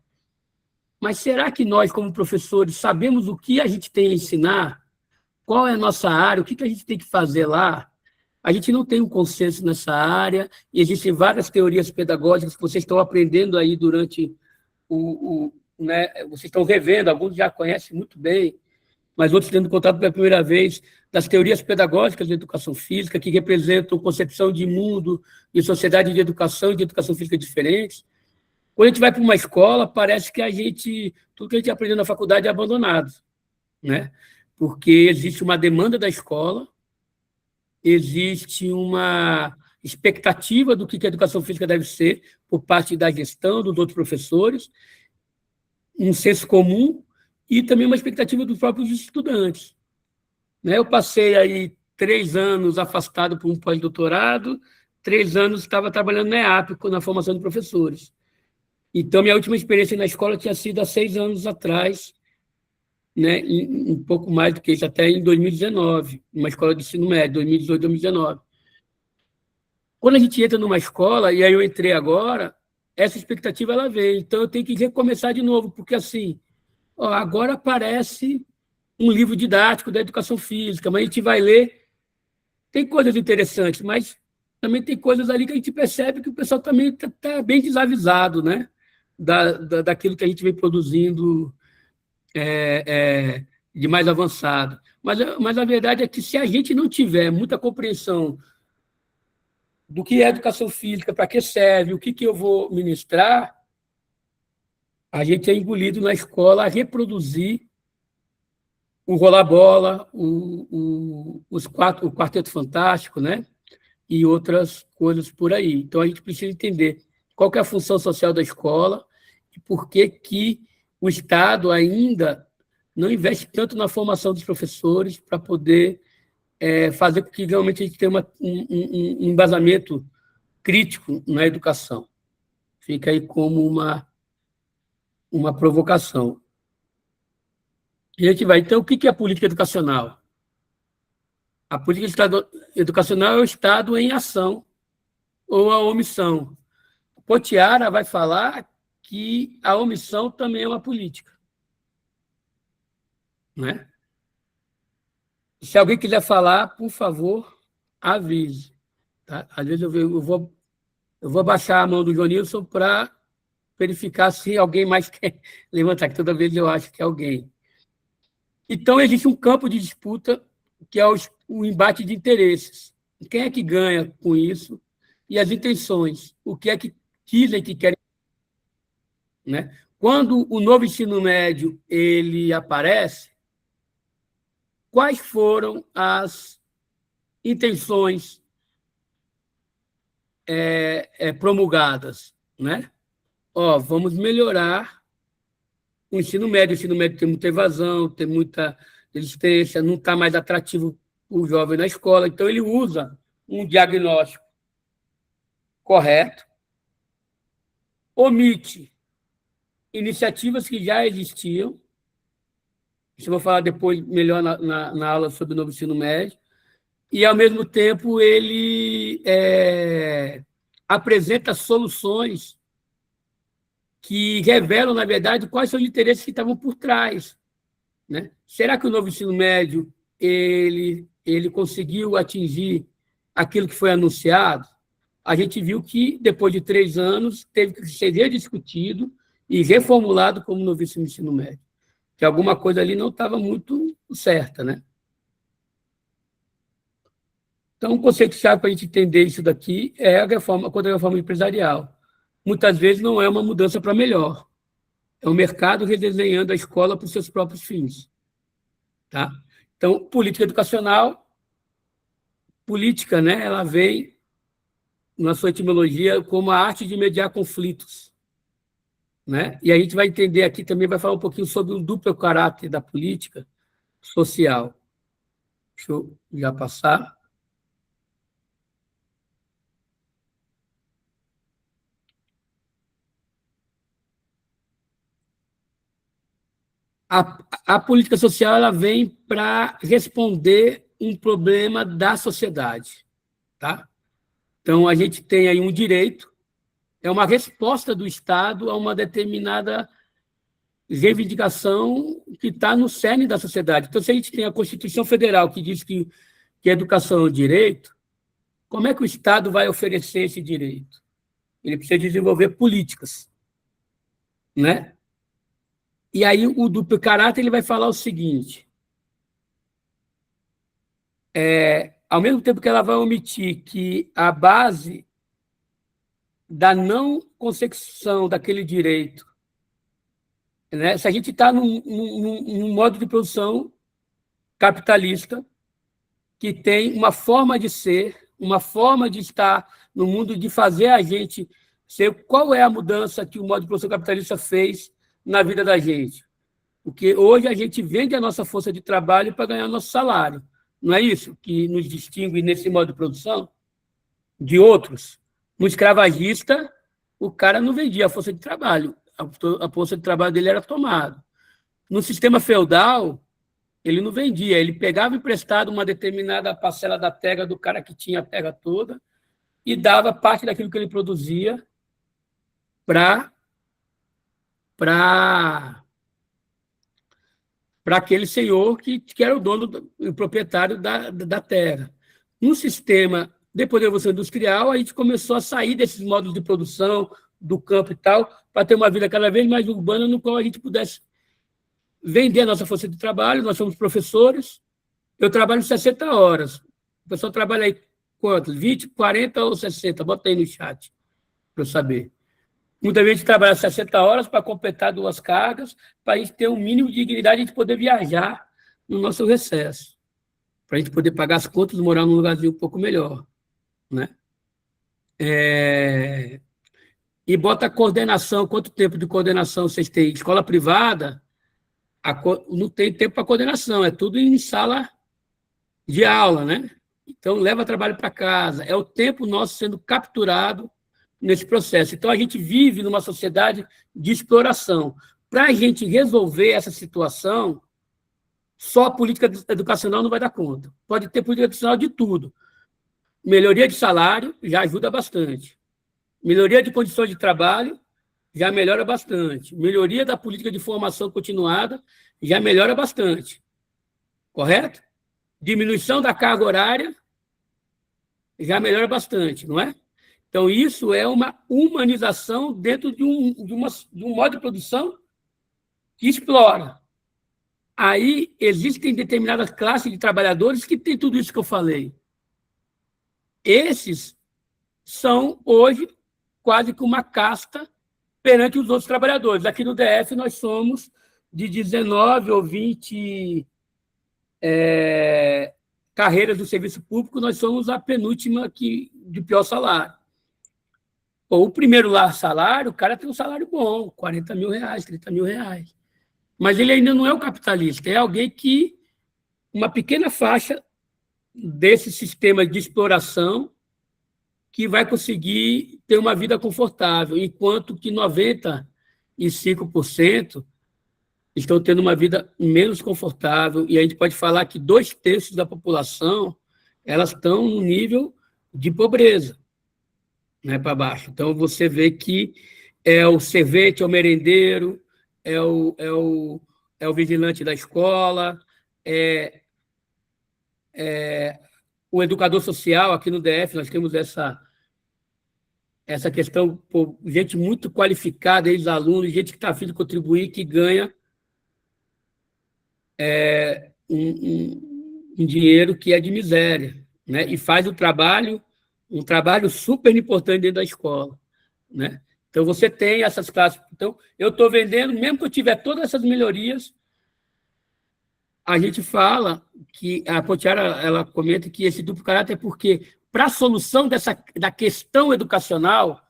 mas será que nós, como professores, sabemos o que a gente tem a ensinar? Qual é a nossa área? O que a gente tem que fazer lá? A gente não tem um consenso nessa área, e existem várias teorias pedagógicas que vocês estão aprendendo aí durante né, vocês estão revendo, alguns já conhecem muito bem, mas outros tendo contato pela primeira vez, das teorias pedagógicas da educação física, que representam concepção de mundo, de sociedade de educação e de educação física diferentes. Quando a gente vai para uma escola, parece que tudo que a gente aprendeu na faculdade é abandonado, né? Porque existe uma demanda da escola, existe uma expectativa do que a educação física deve ser por parte da gestão, dos outros professores, um senso comum e também uma expectativa dos próprios estudantes. Né? Eu passei aí 3 anos afastado por um pós-doutorado, 3 anos estava trabalhando na EAP, na formação de professores. Então, minha última experiência na escola tinha sido há 6 anos atrás, né, um pouco mais do que isso, até em 2019, uma escola de ensino médio, 2018, 2019. Quando a gente entra numa escola, e aí eu entrei agora, essa expectativa ela vem. Então, eu tenho que recomeçar de novo, porque assim, agora aparece um livro didático da educação física, mas a gente vai ler, tem coisas interessantes, mas também tem coisas ali que a gente percebe que o pessoal também está bem desavisado, né? Daquilo que a gente vem produzindo de mais avançado. Mas a verdade é que, se a gente não tiver muita compreensão do que é educação física, para que serve, o que eu vou ministrar, a gente é engolido na escola a reproduzir o rola-bola, o Quarteto Fantástico, né? E outras coisas por aí. Então, a gente precisa entender qual que é a função social da escola e por que o Estado ainda não investe tanto na formação dos professores para poder fazer com que realmente a gente tenha um embasamento crítico na educação. Fica aí como uma provocação. A gente vai. Então, o que é a política educacional? A política educacional é o Estado em ação ou a omissão. Potiara vai falar que a omissão também é uma política. Né? Se alguém quiser falar, por favor, avise. Tá? Às vezes eu vou baixar a mão do Johnilson para verificar se alguém mais quer levantar, que toda vez eu acho que é alguém. Então, existe um campo de disputa que é o embate de interesses. Quem é que ganha com isso? E as intenções. O que é que dizem que querem. Né? Quando o novo ensino médio ele aparece, quais foram as intenções promulgadas? Né? Vamos melhorar o ensino médio. O ensino médio tem muita evasão, tem muita resistência, não está mais atrativo o jovem na escola. Então, ele usa um diagnóstico correto, omite iniciativas que já existiam. Isso eu vou falar depois melhor na aula sobre o novo ensino médio. E, ao mesmo tempo, ele apresenta soluções que revelam, na verdade, quais são os interesses que estavam por trás. Né? Será que o novo ensino médio ele conseguiu atingir aquilo que foi anunciado? A gente viu que, depois de 3 anos, teve que ser rediscutido e reformulado como novo ensino médio, que alguma coisa ali não estava muito certa. Né? Então, um conceito-chave para a gente entender isso daqui é a reforma empresarial. Muitas vezes não é uma mudança para melhor. É o mercado redesenhando a escola para os seus próprios fins. Tá? Então, política educacional, política, né, ela vem, na sua etimologia, como a arte de mediar conflitos. Né? E a gente vai entender aqui também, vai falar um pouquinho sobre o duplo caráter da política social. Deixa eu já passar. A política social ela vem para responder um problema da sociedade. Tá? Então, a gente tem aí um direito, é uma resposta do Estado a uma determinada reivindicação que está no cerne da sociedade. Então, se a gente tem a Constituição Federal que diz que a educação é um direito, como é que o Estado vai oferecer esse direito? Ele precisa desenvolver políticas. Né? E aí o duplo caráter ele vai falar o seguinte, ao mesmo tempo que ela vai omitir que a base da não consecução daquele direito, né, se a gente está num modo de produção capitalista que tem uma forma de ser, uma forma de estar no mundo, de fazer a gente ser, qual é a mudança que o modo de produção capitalista fez na vida da gente? Porque hoje a gente vende a nossa força de trabalho para ganhar nosso salário. Não é isso que nos distingue nesse modo de produção de outros? No escravagista, o cara não vendia a força de trabalho. A força de trabalho dele era tomada. No sistema feudal, ele não vendia. Ele pegava emprestado uma determinada parcela da terra do cara que tinha a terra toda e dava parte daquilo que ele produzia para aquele senhor que era o dono, o proprietário da terra. No sistema, depois da Revolução Industrial, a gente começou a sair desses modos de produção, do campo e tal, para ter uma vida cada vez mais urbana, no qual a gente pudesse vender a nossa força de trabalho. Nós somos professores, eu trabalho 60 horas. O pessoal trabalha aí quantos? 20, 40 ou 60? Bota aí no chat para eu saber. Muita gente trabalha 60 horas para completar 2 cargas, para a gente ter um mínimo de dignidade, a gente poder viajar no nosso recesso, para a gente poder pagar as contas e morar num lugarzinho um pouco melhor. Né? E bota a coordenação, quanto tempo de coordenação vocês têm? Escola privada, não tem tempo para coordenação, é tudo em sala de aula, né? Então, leva trabalho para casa, é o tempo nosso sendo capturado nesse processo. Então, a gente vive numa sociedade de exploração. Para a gente resolver essa situação, Só a política educacional não vai dar conta. Pode ter política educacional de tudo. Melhoria de salário já ajuda bastante. Melhoria de condições de trabalho já melhora bastante. Melhoria da política de formação continuada já melhora bastante. Correto? Diminuição da carga horária já melhora bastante, não é? Então, isso é uma humanização dentro de um modo de produção que explora. Aí existem determinadas classes de trabalhadores que têm tudo isso que eu falei. Esses são, hoje, quase que uma casta perante os outros trabalhadores. Aqui no DF, nós somos de 19 ou 20 carreiras do serviço público, nós somos a penúltima de pior salário. Ou o primeiro lá salário, o cara tem um salário bom, 40 mil reais, 30 mil reais. Mas ele ainda não é o capitalista, é alguém que, uma pequena faixa desse sistema de exploração, que vai conseguir ter uma vida confortável, enquanto que 95% estão tendo uma vida menos confortável, e a gente pode falar que 2/3 da população elas estão no nível de pobreza, né, para baixo. Então, você vê que é o servente, é o merendeiro, é o vigilante da escola, o educador social. Aqui no DF nós temos essa questão, gente muito qualificada, ex-alunos, gente que está a fim de contribuir, que ganha um dinheiro que é de miséria, né? E faz um trabalho super importante dentro da escola, né? Então, você tem essas classes. Então, eu estou vendendo, mesmo que eu tiver todas essas melhorias, a gente fala que a Pontiara, ela comenta que esse duplo caráter é porque, para a solução da questão educacional,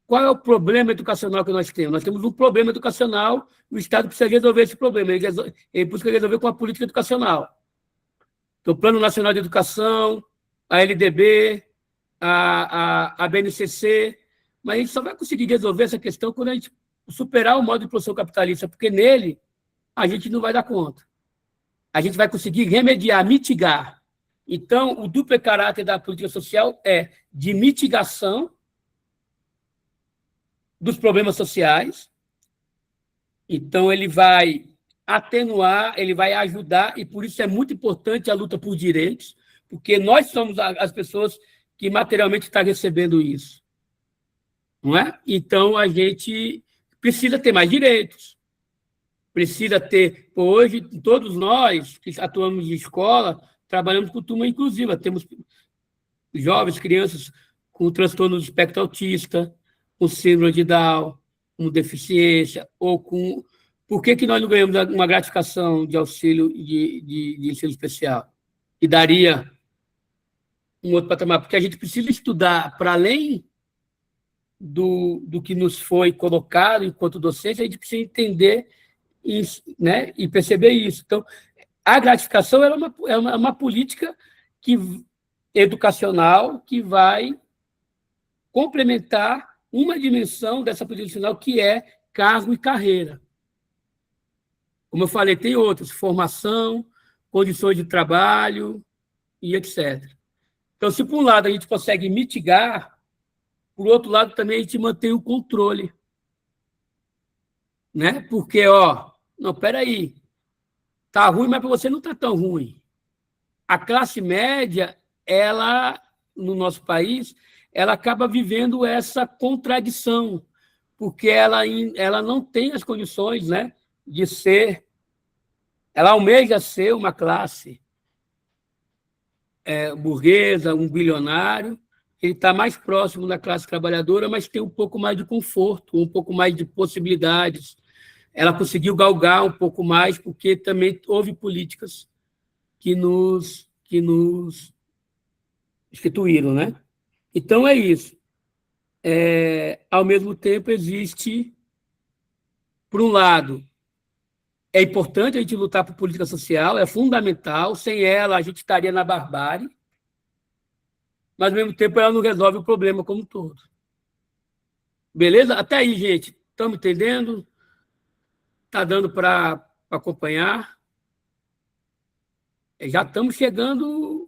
qual é o problema educacional que nós temos? Nós temos um problema educacional, o Estado precisa resolver esse problema, ele busca resolver com a política educacional. Então, o Plano Nacional de Educação, a LDB, a BNCC, mas a gente só vai conseguir resolver essa questão quando a gente superar o modo de produção capitalista, porque nele a gente não vai dar conta. A gente vai conseguir remediar, mitigar. Então, o duplo caráter da política social é de mitigação dos problemas sociais. Então, ele vai atenuar, ele vai ajudar, e por isso é muito importante a luta por direitos, porque nós somos as pessoas que materialmente estão recebendo isso. Não é? Então, a gente precisa ter mais direitos. Precisa ter, hoje, todos nós que atuamos em escola, trabalhamos com turma inclusiva, temos jovens, crianças com transtorno do espectro autista, com síndrome de Down, com deficiência, ou com... Por que nós não ganhamos uma gratificação de auxílio de ensino especial? E daria um outro patamar, porque a gente precisa estudar para além do que nos foi colocado enquanto docente, a gente precisa entender isso, né, e perceber isso. Então, a gratificação é uma política educacional que vai complementar uma dimensão dessa política educacional, que é cargo e carreira. Como eu falei, tem outras, formação, condições de trabalho e etc. Então, se por um lado a gente consegue mitigar, por outro lado também a gente mantém o controle. Né? Porque, não, peraí, tá ruim, mas para você não está tão ruim. A classe média, ela, no nosso país, ela acaba vivendo essa contradição, porque ela não tem as condições, né, de ser, ela almeja ser uma classe burguesa, um bilionário, ele está mais próximo da classe trabalhadora, mas tem um pouco mais de conforto, um pouco mais de possibilidades. Ela conseguiu galgar um pouco mais, porque também houve políticas que nos instituíram, né? Então, é isso. Ao mesmo tempo, existe, por um lado, é importante a gente lutar por política social, é fundamental, sem ela a gente estaria na barbárie, mas, ao mesmo tempo, ela não resolve o problema como um todo. Beleza? Até aí, gente. Estamos entendendo? Está dando para acompanhar? Já estamos chegando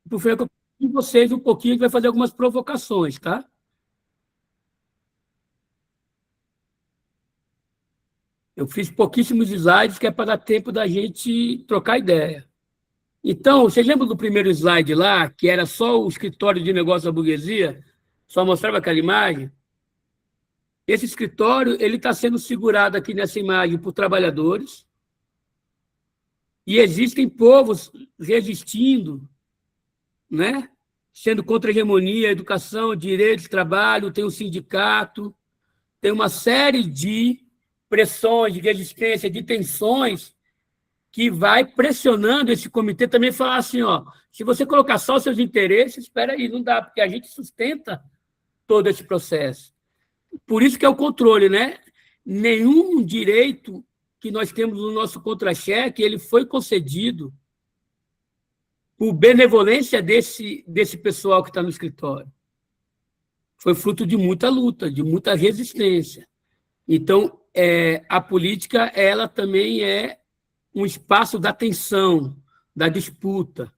para o final de vocês um pouquinho, a gente vai fazer algumas provocações, tá? Eu fiz pouquíssimos slides, que é para dar tempo da gente trocar ideia. Então, vocês lembram do primeiro slide lá, que era só o escritório de negócio da burguesia? Só mostrava aquela imagem? Esse escritório ele está sendo segurado aqui nessa imagem por trabalhadores, e existem povos resistindo, né? Sendo contra a hegemonia, a educação, direitos, trabalho, tem um sindicato, tem uma série de pressões, de resistência, de tensões, que vai pressionando esse comitê também falar assim, ó, se você colocar só os seus interesses, espera aí, não dá, porque a gente sustenta todo esse processo. Por isso que é o controle, né? Nenhum direito que nós temos no nosso contra-cheque, ele foi concedido por benevolência desse pessoal que está no escritório. Foi fruto de muita luta, de muita resistência. Então, a política, ela também é um espaço da tensão, da disputa,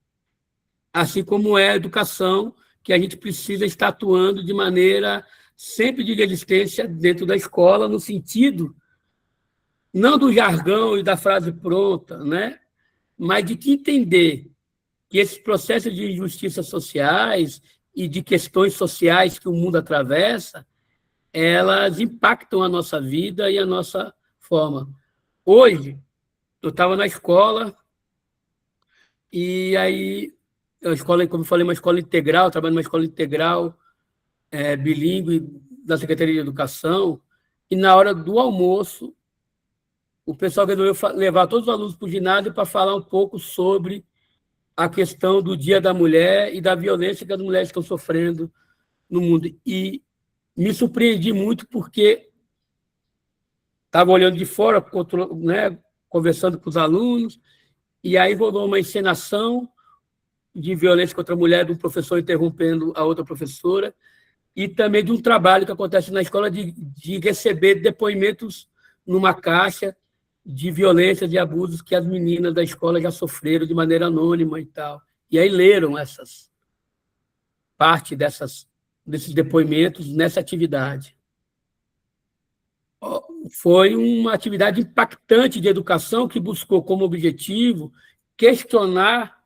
assim como é a educação, que a gente precisa estar atuando de maneira sempre de resistência dentro da escola, no sentido não do jargão e da frase pronta, né? Mas de que entender que esses processos de injustiças sociais e de questões sociais que o mundo atravessa, elas impactam a nossa vida e a nossa forma. Hoje, eu estava na escola, e aí, a escola, como eu falei, uma escola integral, trabalho numa escola integral, bilíngue, da Secretaria de Educação, e na hora do almoço, o pessoal resolveu levar todos os alunos para o ginásio para falar um pouco sobre a questão do Dia da Mulher e da violência que as mulheres estão sofrendo no mundo. E me surpreendi muito porque estava olhando de fora, né, conversando com os alunos, e aí rolou uma encenação de violência contra a mulher, de um professor interrompendo a outra professora, e também de um trabalho que acontece na escola de receber depoimentos numa caixa de violência, de abusos que as meninas da escola já sofreram de maneira anônima e tal. E aí leram parte desses depoimentos nessa atividade. Foi uma atividade impactante de educação que buscou como objetivo questionar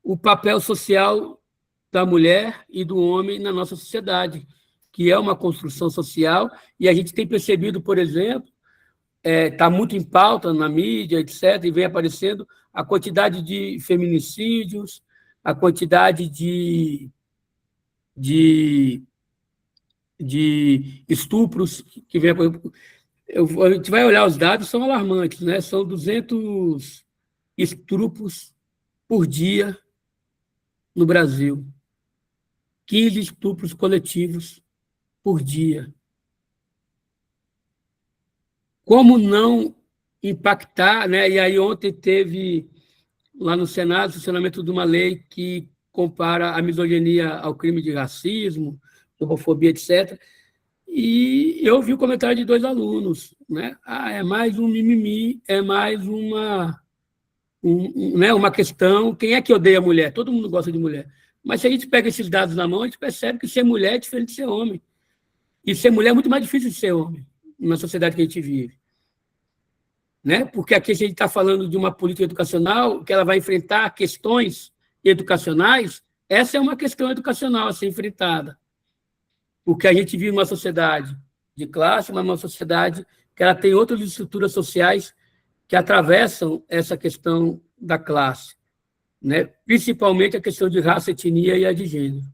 o papel social da mulher e do homem na nossa sociedade, que é uma construção social, e a gente tem percebido, por exemplo, está muito em pauta na mídia, etc., e vem aparecendo a quantidade de feminicídios, a quantidade de estupros que vem. A gente vai olhar os dados, são alarmantes, né? São 200 estupros por dia no Brasil. 15 estupros coletivos por dia. Como não impactar, né? E aí ontem teve lá no Senado o funcionamento de uma lei que compara a misoginia ao crime de racismo, homofobia, etc. E eu vi o comentário de 2 alunos, né? É mais um mimimi, é mais né, uma questão. Quem é que odeia mulher? Todo mundo gosta de mulher. Mas se a gente pega esses dados na mão, a gente percebe que ser mulher é diferente de ser homem. E ser mulher é muito mais difícil de ser homem, na sociedade que a gente vive. Né? Porque aqui a gente está falando de uma política educacional que ela vai enfrentar questões educacionais. Essa é uma questão educacional a ser enfrentada. Porque a gente vive uma sociedade de classe, mas uma sociedade que ela tem outras estruturas sociais que atravessam essa questão da classe, né? Principalmente a questão de raça, etnia e a de gênero.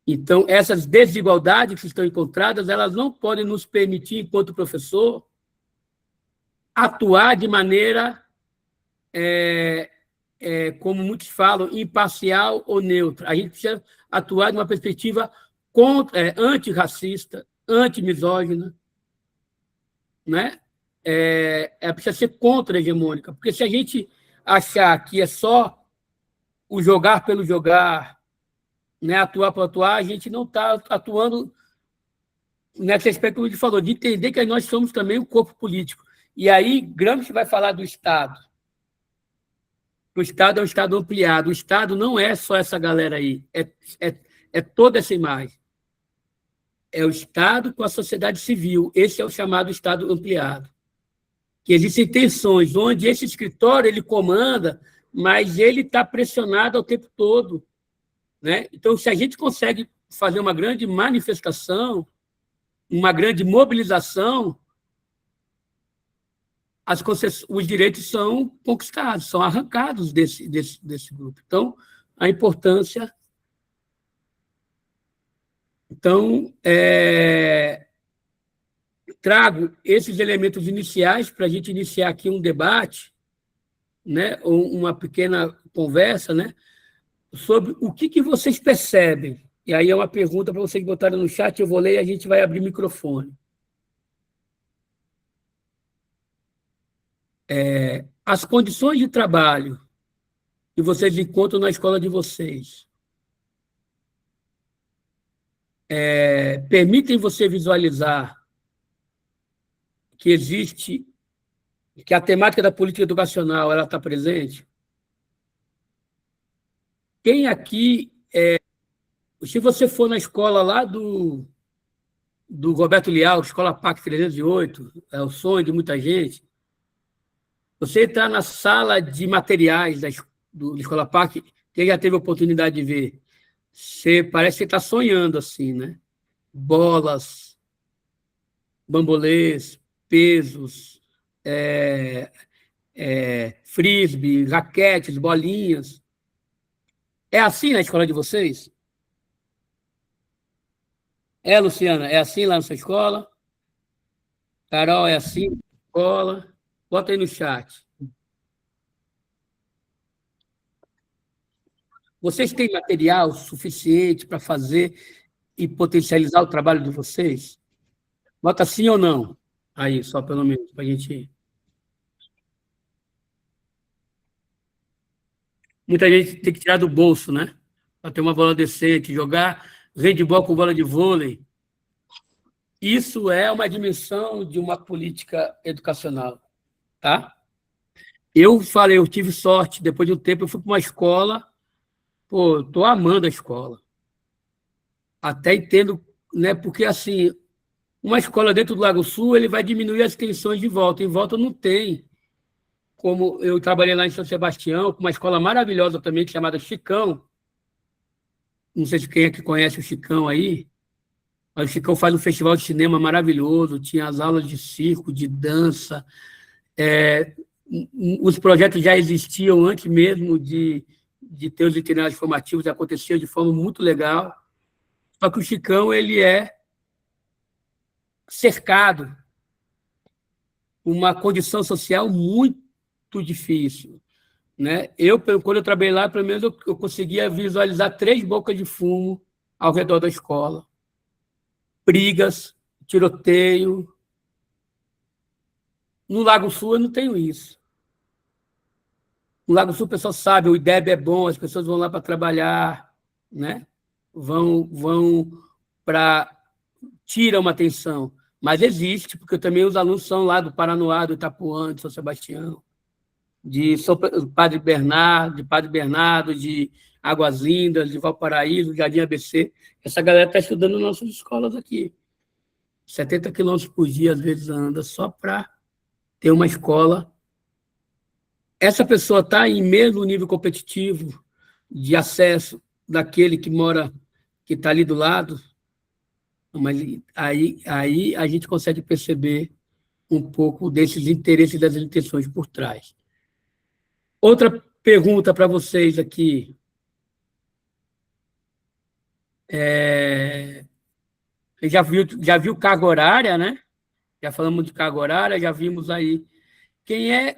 Então, essas desigualdades que estão encontradas, elas não podem nos permitir, enquanto professor, atuar de maneira, como muitos falam, imparcial ou neutra. A gente precisa atuar de uma perspectiva antirracista, antimisógina, né? Precisa ser contra-hegemônica, porque se a gente achar que é só o jogar pelo jogar, né, atuar por atuar, a gente não está atuando nesse aspecto que a gente falou, de entender que nós somos também um corpo político. E aí, Gramsci vai falar do Estado. O Estado é um Estado ampliado. O Estado não é só essa galera aí, é toda essa imagem. É o Estado com a sociedade civil. Esse é o chamado Estado ampliado. Que existem tensões, onde esse escritório ele comanda, mas ele está pressionado o tempo todo. Né? Então, se a gente consegue fazer uma grande manifestação, uma grande mobilização, os direitos são conquistados, são arrancados desse grupo. Então, a importância. Então, trago esses elementos iniciais para a gente iniciar aqui um debate, né, ou uma pequena conversa, né, sobre o que vocês percebem. E aí é uma pergunta para vocês botarem no chat, eu vou ler e a gente vai abrir o microfone. As condições de trabalho que vocês encontram na escola de vocês permitem você visualizar que existe, que a temática da política educacional ela está presente? Quem aqui, se você for na escola lá do Roberto Leal, Escola PAC 308, é o sonho de muita gente, você entrar na sala de materiais da Escola PAC, quem já teve a oportunidade de ver, você parece que está sonhando assim, né? Bolas, bambolês, pesos, frisbee, raquetes, bolinhas. É assim na escola de vocês? Luciana, é assim lá na sua escola? Carol, é assim na escola? Bota aí no chat. Vocês têm material suficiente para fazer e potencializar o trabalho de vocês? Bota sim ou não. Aí, só pelo menos, para a gente... Muita gente tem que tirar do bolso, né? Para ter uma bola decente, jogar handebol com bola de vôlei. Isso é uma dimensão de uma política educacional, tá? Eu tive sorte, depois de um tempo eu fui para uma escola, estou amando a escola. Até entendo, né? Porque, assim, uma escola dentro do Lago Sul, ele vai diminuir as tensões de volta. Em volta não tem. Como eu trabalhei lá em São Sebastião, com uma escola maravilhosa também, chamada Chicão. Não sei se quem é que conhece o Chicão aí, mas o Chicão faz um festival de cinema maravilhoso, tinha as aulas de circo, de dança. Os projetos já existiam antes mesmo de ter os itinerários formativos, aconteciam de forma muito legal. Só que o Chicão ele é cercado por uma condição social muito difícil. Né? Quando eu trabalhei lá, pelo menos eu conseguia visualizar 3 bocas de fumo ao redor da escola. Brigas, tiroteio. No Lago Sul eu não tenho isso. No Lago Sul o pessoal sabe, o IDEB é bom, as pessoas vão lá para trabalhar, né? Vão para... tiram uma atenção. Mas existe, porque também os alunos são lá do Paranoá, do Itapuã, de São Sebastião, de Padre Bernardo, de Águas Lindas, de Valparaíso, Jardim ABC. Essa galera está estudando nas nossas escolas aqui. 70 quilômetros por dia, às vezes, anda só para ter uma escola. Essa pessoa está em mesmo nível competitivo de acesso daquele que mora, que está ali do lado, mas aí a gente consegue perceber um pouco desses interesses e das intenções por trás. Outra pergunta para vocês aqui. Já viu carga horária, né? Já falamos de carga horária, já vimos aí.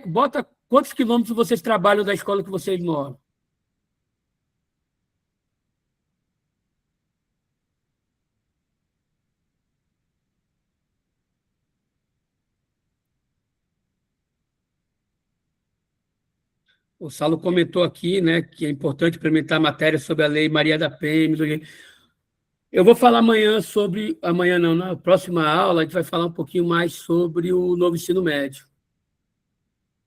Bota quantos quilômetros vocês trabalham da escola que vocês moram? O Saulo comentou aqui, né, que é importante implementar matéria sobre a Lei Maria da Penha. Eu vou falar amanhã não, na próxima aula, a gente vai falar um pouquinho mais sobre o novo ensino médio.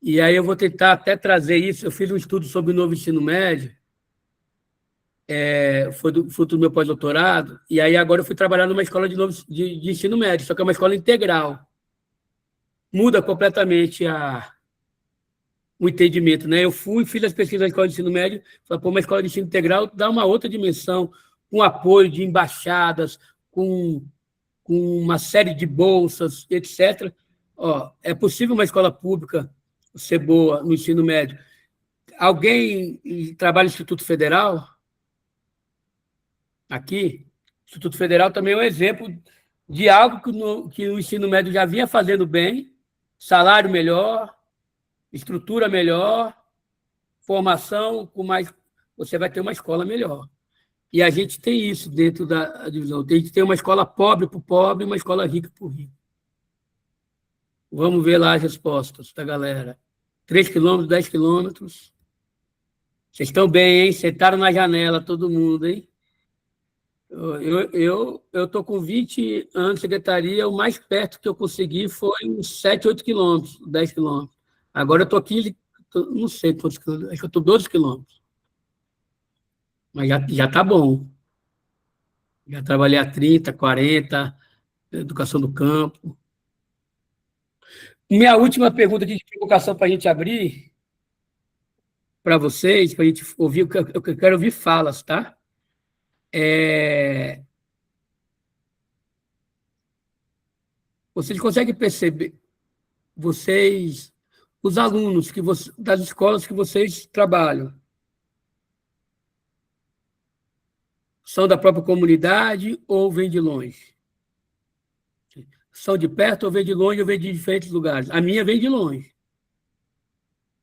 E aí eu vou tentar até trazer isso. Eu fiz um estudo sobre o novo ensino médio, foi fruto do meu pós-doutorado, e aí agora eu fui trabalhar numa escola de ensino médio, só que é uma escola integral. Muda completamente o entendimento, né? Eu fiz as pesquisas na escola de ensino médio, falei, pô, uma escola de ensino integral dá uma outra dimensão, com apoio de embaixadas, com uma série de bolsas, etc. Ó, é possível uma escola pública ser boa no ensino médio. Alguém trabalha no Instituto Federal? Aqui? O Instituto Federal também é um exemplo de algo que o ensino médio já vinha fazendo bem, salário melhor, estrutura melhor, formação com mais... Você vai ter uma escola melhor. E a gente tem isso dentro da divisão. A gente tem uma escola pobre para o pobre e uma escola rica para o rico. Vamos ver lá as respostas da galera. 3 quilômetros, 10 quilômetros. Vocês estão bem, hein? Sentaram na janela, todo mundo, hein? Eu estou com 20 anos de secretaria, o mais perto que eu consegui foi uns 7, 8 quilômetros, 10 quilômetros. Agora eu estou aqui, não sei quantos quilômetros, acho que eu estou 12 quilômetros. Mas já está bom. Já trabalhei há 30, 40, educação do campo. Minha última pergunta de provocação para a gente abrir, para vocês, para a gente ouvir, eu quero ouvir falas, tá? Vocês conseguem perceber, os alunos das escolas que vocês trabalham, são da própria comunidade ou vêm de longe? São de perto ou vêm de longe ou vêm de diferentes lugares? A minha vem de longe.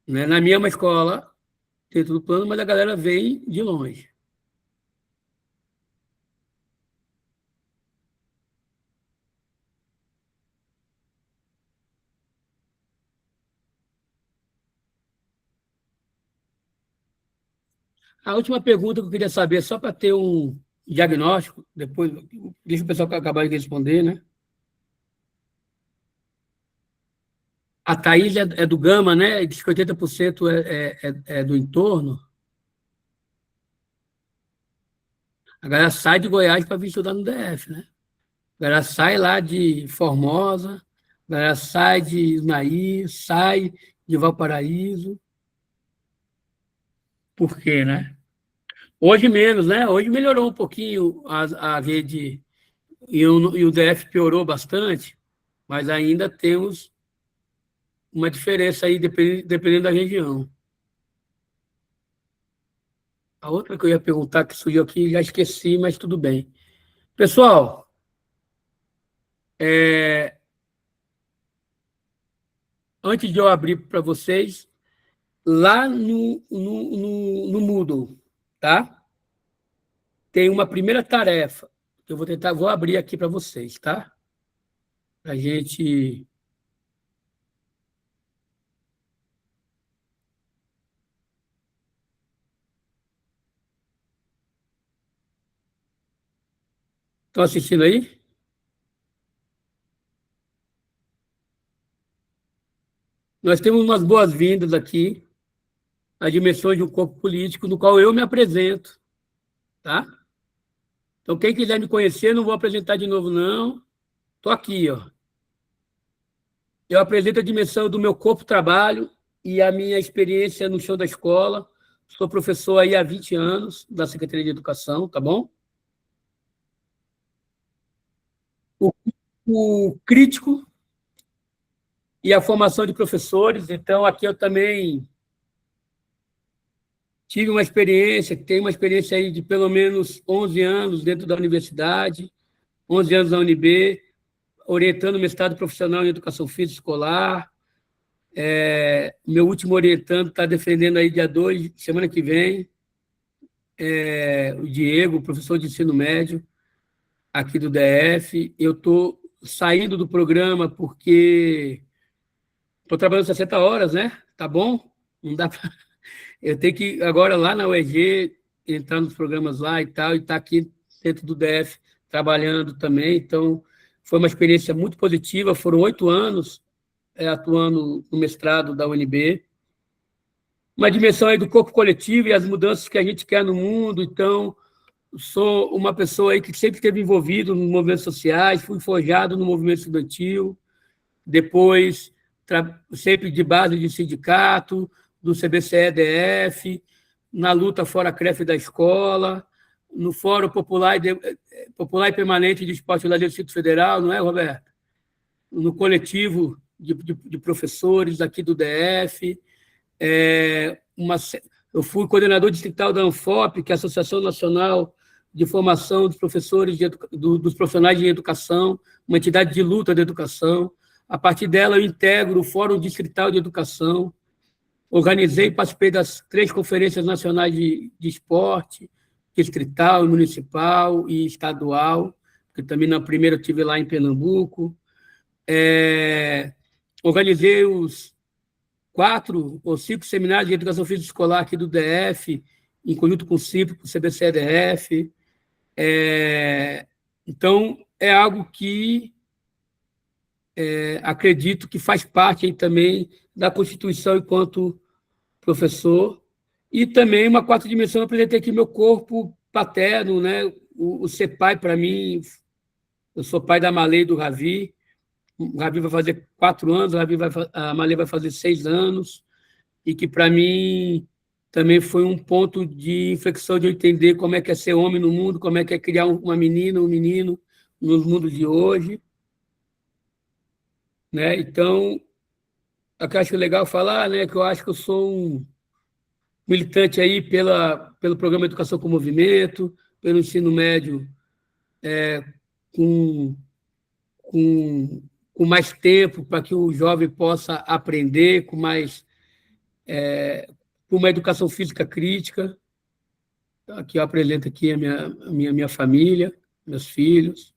Né? Na minha é uma escola dentro do plano, mas a galera vem de longe. A última pergunta que eu queria saber, só para ter um diagnóstico, depois deixa o pessoal acabar de responder, né? A Thaís é do Gama, né? Diz que 80% é do entorno. A galera sai de Goiás para vir estudar no DF, né? A galera sai lá de Formosa, a galera sai de Ismaí, sai de Valparaíso. Por quê, né? Hoje menos, né? Hoje melhorou um pouquinho a rede e o DF piorou bastante, mas ainda temos uma diferença aí dependendo da região. A outra que eu ia perguntar que surgiu aqui, já esqueci, mas tudo bem. Pessoal, antes de eu abrir para vocês, lá no Moodle, tá? Tem uma primeira tarefa, que eu vou abrir aqui para vocês, tá? A gente... Estão assistindo aí? Nós temos umas boas-vindas aqui, as dimensões de um corpo político, no qual eu me apresento, tá? Então, quem quiser me conhecer, não vou apresentar de novo, não. Estou aqui, ó. Eu apresento a dimensão do meu corpo-trabalho e a minha experiência no chão da escola. Sou professor aí há 20 anos da Secretaria de Educação, tá bom? O crítico e a formação de professores. Então, aqui eu também tive uma experiência, tenho uma experiência aí de pelo menos 11 anos dentro da universidade, 11 anos na UNB, orientando o mestrado profissional em educação física escolar. Meu último orientando está defendendo aí dia 2, semana que vem, o Diego, professor de ensino médio aqui do DF. Eu estou saindo do programa porque estou trabalhando 60 horas, né? Tá bom? Não dá para... Eu tenho que, agora, lá na UEG, entrar nos programas lá e tal, e estar aqui dentro do DF trabalhando também. Então, foi uma experiência muito positiva. Foram 8 anos atuando no mestrado da UNB. Uma dimensão aí do corpo coletivo e as mudanças que a gente quer no mundo. Então, sou uma pessoa aí que sempre esteve envolvido nos movimentos sociais, fui forjado no movimento estudantil, depois sempre de base de sindicato, do CBCE-DF, na luta fora a CREF da escola, no Fórum Popular e Permanente de Esporte e Lazer do Distrito Federal, não é, Roberto? No coletivo de professores aqui do DF. Eu fui coordenador distrital da ANFOP, que é a Associação Nacional de Formação dos Professores dos Profissionais de Educação, uma entidade de luta da educação. A partir dela, eu integro o Fórum Distrital de Educação, organizei e participei das 3 conferências nacionais de esporte, distrital, municipal e estadual, porque também na primeira eu estive lá em Pernambuco. Organizei os 4 ou 5 seminários de educação física escolar aqui do DF, em conjunto com o CIP, com o CBCE-DF. Então, é algo que acredito que faz parte aí também da Constituição enquanto professor. E também uma 4ª dimensão, eu apresentei aqui meu corpo paterno, né? O ser pai, para mim, eu sou pai da Malê e do Ravi. O Ravi vai fazer 4 anos, a Malê vai fazer 6 anos, e que, para mim, também foi um ponto de inflexão de eu entender como é que é ser homem no mundo, como é que é criar uma menina, um menino no mundo de hoje. Né? Então, o que eu acho legal falar, né, que eu acho que eu sou um militante aí pelo Programa Educação com Movimento, pelo ensino médio com mais tempo para que o jovem possa aprender, com uma educação física crítica. Aqui eu apresento aqui a minha família, meus filhos.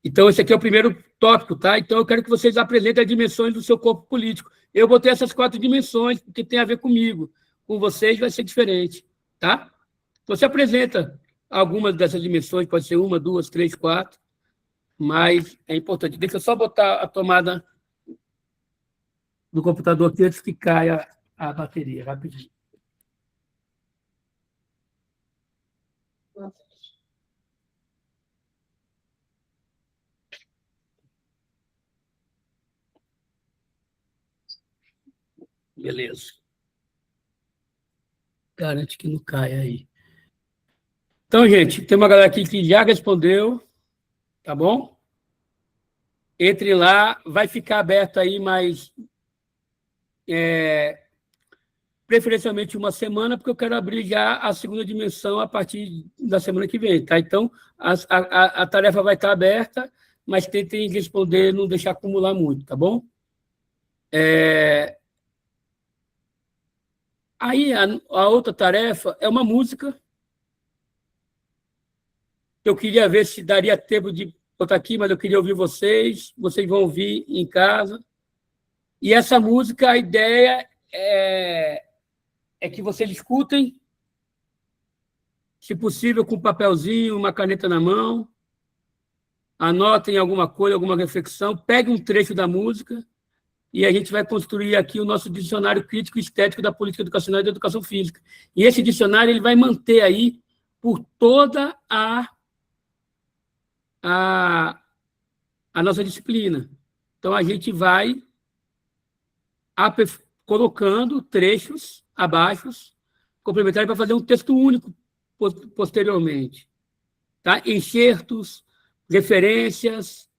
Então, esse aqui é o primeiro tópico, tá? Então, eu quero que vocês apresentem as dimensões do seu corpo político. Eu botei essas 4 dimensões, porque tem a ver comigo. Com vocês vai ser diferente, tá? Você apresenta algumas dessas dimensões, pode ser 1, 2, 3, 4, mas é importante. Deixa eu só botar a tomada do computador aqui antes que caia a bateria, rapidinho. Beleza. Garante que não caia aí. Então, gente, tem uma galera aqui que já respondeu, tá bom? Entre lá, vai ficar aberto aí, mas preferencialmente uma semana, porque eu quero abrir já a 2ª dimensão a partir da semana que vem, tá? Então, a tarefa vai estar aberta, mas tentem responder, não deixar acumular muito, tá bom? Aí, a outra tarefa é uma música. Eu queria ver se daria tempo de botar aqui, mas eu queria ouvir vocês. Vocês vão ouvir em casa. E essa música, a ideia é que vocês escutem, se possível, com um papelzinho, uma caneta na mão, anotem alguma coisa, alguma reflexão, peguem um trecho da música e a gente vai construir aqui o nosso dicionário crítico e estético da política educacional e da educação física. E esse dicionário ele vai manter aí por toda a nossa disciplina. Então, a gente vai colocando trechos abaixo, complementares, para fazer um texto único posteriormente. Tá? Enxertos, referências,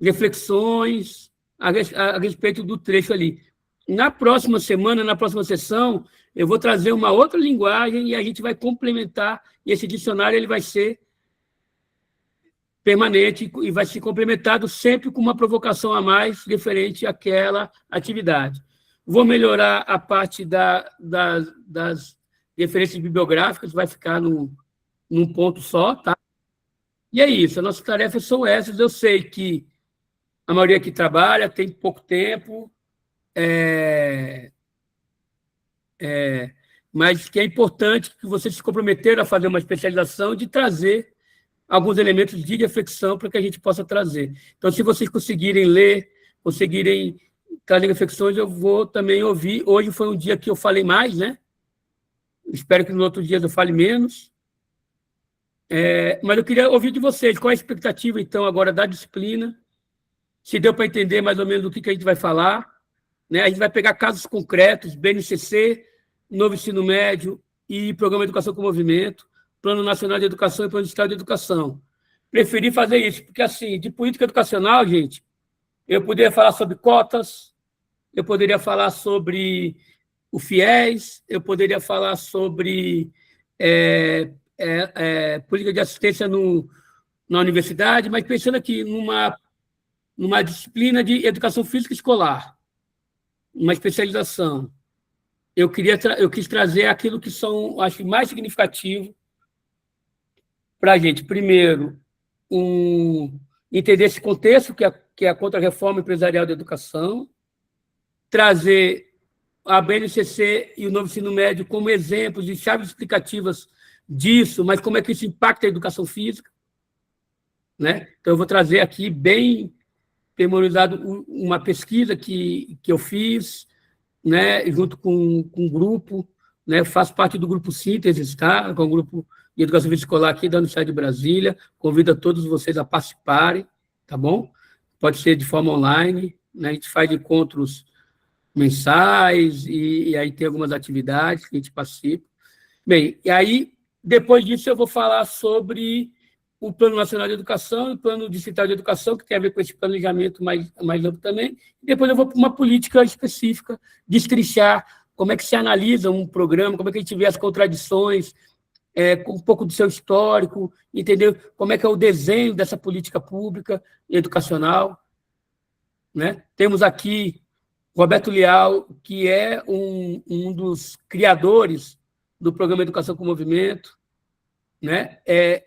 reflexões a respeito do trecho ali. Na próxima semana, na próxima sessão, eu vou trazer uma outra linguagem e a gente vai complementar, e esse dicionário ele vai ser permanente e vai ser complementado sempre com uma provocação a mais referente àquela atividade. Vou melhorar a parte das referências bibliográficas, vai ficar num ponto só, tá? E é isso, as nossas tarefas são essas. Eu sei que a maioria que trabalha tem pouco tempo, mas que é importante que vocês se comprometeram a fazer uma especialização de trazer alguns elementos de reflexão para que a gente possa trazer. Então, se vocês conseguirem ler, conseguirem trazer reflexões, eu vou também ouvir. Hoje foi um dia que eu falei mais, né? Espero que nos outros dias eu fale menos. Mas eu queria ouvir de vocês, qual é a expectativa, então, agora da disciplina, se deu para entender mais ou menos o que a gente vai falar, né? A gente vai pegar casos concretos, BNCC, Novo Ensino Médio e Programa de Educação com Movimento, Plano Nacional de Educação e Plano de Estado de Educação. Preferi fazer isso, porque, assim, de política educacional, gente, eu poderia falar sobre cotas, eu poderia falar sobre o FIES, eu poderia falar sobre política de assistência na universidade, mas pensando aqui numa disciplina de educação física escolar, uma especialização. Eu quis trazer aquilo que são, acho, mais significativo para a gente. Primeiro, entender esse contexto, que é a Contra-Reforma Empresarial da Educação, trazer a BNCC e o Novo Ensino Médio como exemplos de chaves explicativas disso, mas como é que isso impacta a educação física, né? Então, eu vou trazer aqui, bem pormenorizado, uma pesquisa que eu fiz, né, junto com um grupo, né, faço parte do grupo Síntese, tá? Com o grupo de educação física escolar aqui da Universidade de Brasília. Convido a todos vocês a participarem, tá bom? Pode ser de forma online, né? A gente faz encontros mensais e aí tem algumas atividades que a gente participa. Bem, e aí, depois disso, eu vou falar sobre o Plano Nacional de Educação e o Plano Distrital de Educação, que tem a ver com esse planejamento mais amplo também. Depois eu vou para uma política específica, destrinchar como é que se analisa um programa, como é que a gente vê as contradições, com um pouco do seu histórico, entender como é que é o desenho dessa política pública e educacional, né? Temos aqui Roberto Leal, que é um dos criadores do programa Educação com Movimento, né?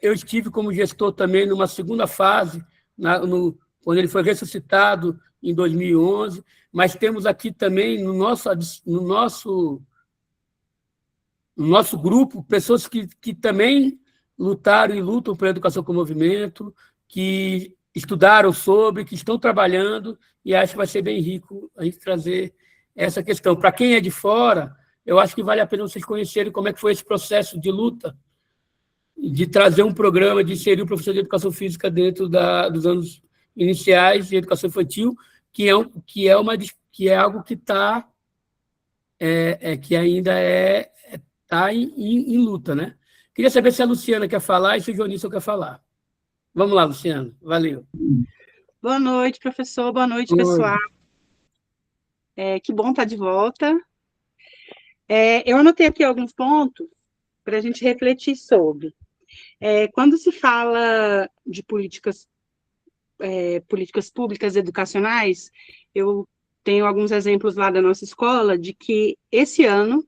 Eu estive como gestor também numa segunda fase, quando ele foi ressuscitado em 2011, mas temos aqui também no nosso grupo pessoas que também lutaram e lutam pela educação com movimento, que estudaram sobre, que estão trabalhando, e acho que vai ser bem rico a gente trazer essa questão. Para quem é de fora, eu acho que vale a pena vocês conhecerem como é que foi esse processo de luta, de trazer um programa, de inserir o professor de educação física dentro dos anos iniciais de educação infantil, que é algo que está que ainda está em luta, né? Queria saber se a Luciana quer falar e se o Jonísio quer falar. Vamos lá, Luciana. Valeu. Boa noite, professor. Boa noite, pessoal. Que bom estar de volta. Eu anotei aqui alguns pontos para a gente refletir sobre. Quando se fala de políticas públicas educacionais, eu tenho alguns exemplos lá da nossa escola de que esse ano,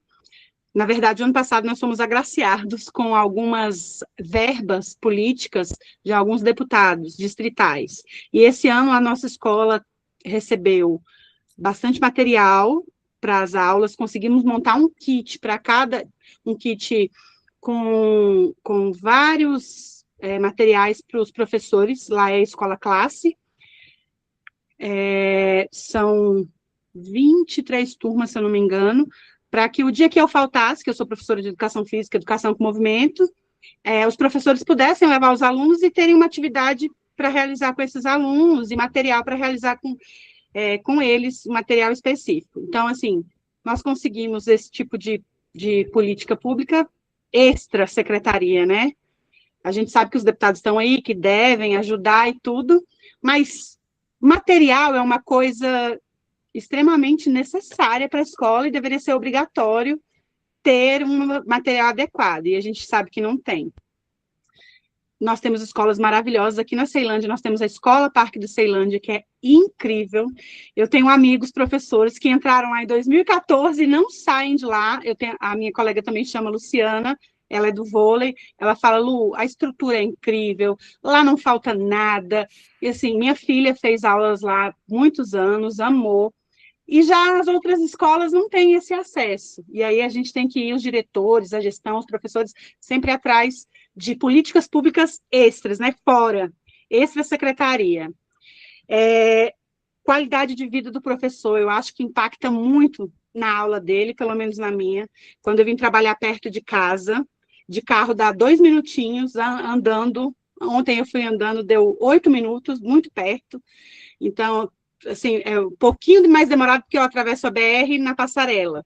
na verdade, ano passado, nós fomos agraciados com algumas verbas políticas de alguns deputados distritais. E esse ano a nossa escola recebeu bastante material para as aulas, conseguimos montar um kit para um kit com vários materiais para os professores, lá é a escola classe. São 23 turmas, se eu não me engano, para que o dia que eu faltasse, que eu sou professora de Educação Física, Educação com Movimento, os professores pudessem levar os alunos e terem uma atividade para realizar com esses alunos e material para realizar com eles, material específico. Então, assim, nós conseguimos esse tipo de política pública extra-secretaria, né? A gente sabe que os deputados estão aí, que devem ajudar e tudo, mas material é uma coisa extremamente necessária para a escola e deveria ser obrigatório ter um material adequado, e a gente sabe que não tem. Nós temos escolas maravilhosas, aqui na Ceilândia nós temos a Escola Parque do Ceilândia, que é incrível. Eu tenho amigos, professores, que entraram lá em 2014 e não saem de lá. A minha colega também chama Luciana, ela é do vôlei, ela fala, Lu, a estrutura é incrível, lá não falta nada. E assim, minha filha fez aulas lá muitos anos, amou. E já as outras escolas não têm esse acesso. E aí a gente tem que ir, os diretores, a gestão, os professores, sempre atrás de políticas públicas extras, né? Fora, extra-secretaria. qualidade de vida do professor, eu acho que impacta muito na aula dele, pelo menos na minha. Quando eu vim trabalhar perto de casa, de carro dá 2 minutinhos, andando. Ontem eu fui andando, deu 8 minutos, muito perto. Então, assim, é um pouquinho mais demorado porque eu atravesso a BR na passarela.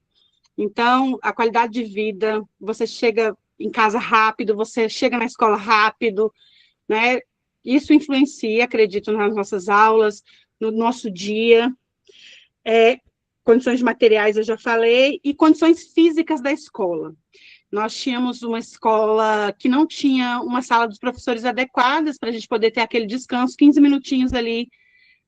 Então, a qualidade de vida, você chega em casa rápido, você chega na escola rápido, né? Isso influencia, acredito, nas nossas aulas, no nosso dia. Condições materiais, eu já falei, e condições físicas da escola. Nós tínhamos uma escola que não tinha uma sala dos professores adequadas para a gente poder ter aquele descanso, 15 minutinhos ali,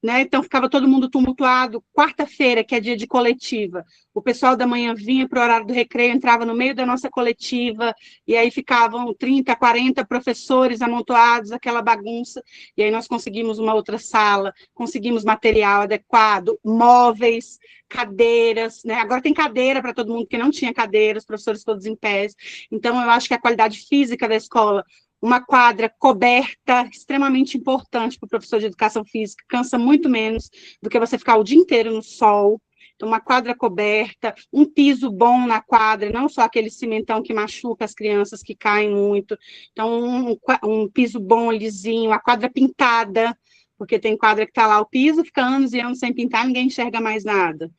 né? Então ficava todo mundo tumultuado. Quarta-feira, que é dia de coletiva, o pessoal da manhã vinha para o horário do recreio, entrava no meio da nossa coletiva, e aí ficavam 30, 40 professores amontoados, aquela bagunça, e aí nós conseguimos uma outra sala, conseguimos material adequado, móveis, cadeiras, né? Agora tem cadeira para todo mundo, porque não tinha cadeira, os professores todos em pé. Então, eu acho que a qualidade física da escola, uma quadra coberta, extremamente importante para o professor de educação física, cansa muito menos do que você ficar o dia inteiro no sol. Então, uma quadra coberta, um piso bom na quadra, não só aquele cimentão que machuca as crianças, que caem muito. Então, um piso bom, lisinho, a quadra pintada, porque tem quadra que está lá, o piso fica anos e anos sem pintar, ninguém enxerga mais nada.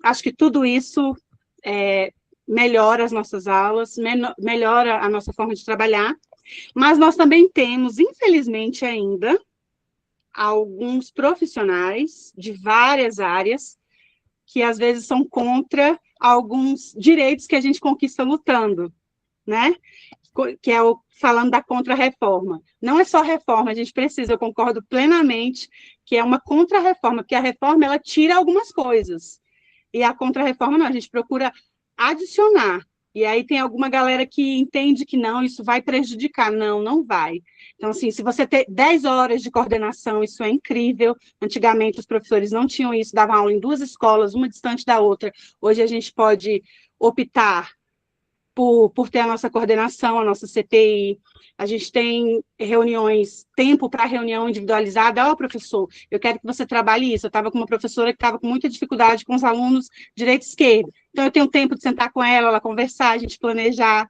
Acho que tudo isso melhora as nossas aulas, melhora a nossa forma de trabalhar, mas nós também temos, infelizmente ainda, alguns profissionais de várias áreas que às vezes são contra alguns direitos que a gente conquista lutando, né? Que é falando da contra-reforma. Não é só reforma, a gente precisa, eu concordo plenamente, que é uma contra-reforma, porque a reforma, ela tira algumas coisas, e a contra-reforma não, a gente procura adicionar. E aí tem alguma galera que entende que não, isso vai prejudicar. Não, não vai. Então, assim, se você ter 10 horas de coordenação, isso é incrível. Antigamente, os professores não tinham isso, davam aula em 2 escolas, uma distante da outra. Hoje, a gente pode optar por ter a nossa coordenação, a nossa CPI. A gente tem reuniões, tempo para reunião individualizada. Ó, professor, eu quero que você trabalhe isso. Eu estava com uma professora que estava com muita dificuldade com os alunos direita e esquerda. Então, eu tenho tempo de sentar com ela conversar, a gente planejar.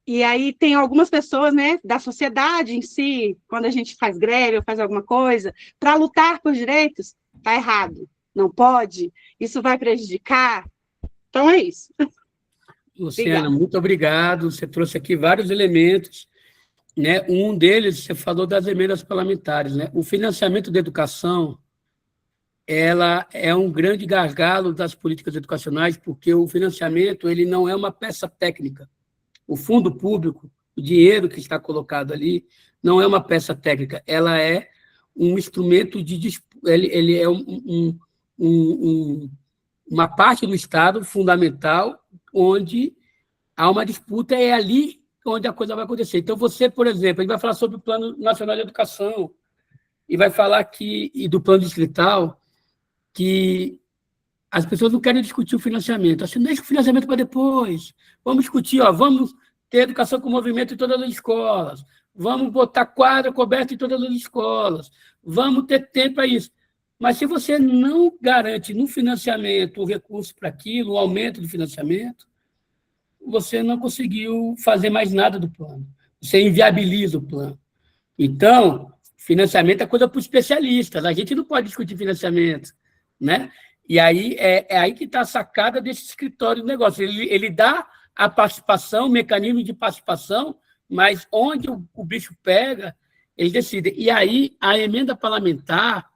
E aí tem algumas pessoas, né, da sociedade em si, quando a gente faz greve ou faz alguma coisa, para lutar por direitos, está errado. Não pode, isso vai prejudicar. Então, é isso. Luciana, muito obrigado. Você trouxe aqui vários elementos, né? Um deles, você falou das emendas parlamentares, né? O financiamento da educação, ela é um grande gargalo das políticas educacionais, porque o financiamento, ele não é uma peça técnica. O fundo público, o dinheiro que está colocado ali, não é uma peça técnica, ela é um instrumento de... Ele é uma parte do Estado fundamental, onde há uma disputa, é ali onde a coisa vai acontecer. Então, você, por exemplo, a gente vai falar sobre o Plano Nacional de Educação, e vai falar aqui, e do Plano Distrital, que as pessoas não querem discutir o financiamento. Assim, deixa o financiamento para depois. Vamos discutir, vamos ter educação com movimento em todas as escolas, vamos botar quadra coberta em todas as escolas, vamos ter tempo para isso. Mas se você não garante no financiamento o recurso para aquilo, o aumento do financiamento, você não conseguiu fazer mais nada do plano. Você inviabiliza o plano. Então, financiamento é coisa para os especialistas. A gente não pode discutir financiamento, né? E aí é aí que está a sacada desse escritório de negócio. Ele dá a participação, o mecanismo de participação, mas onde o bicho pega, eles decidem. E aí a emenda parlamentar,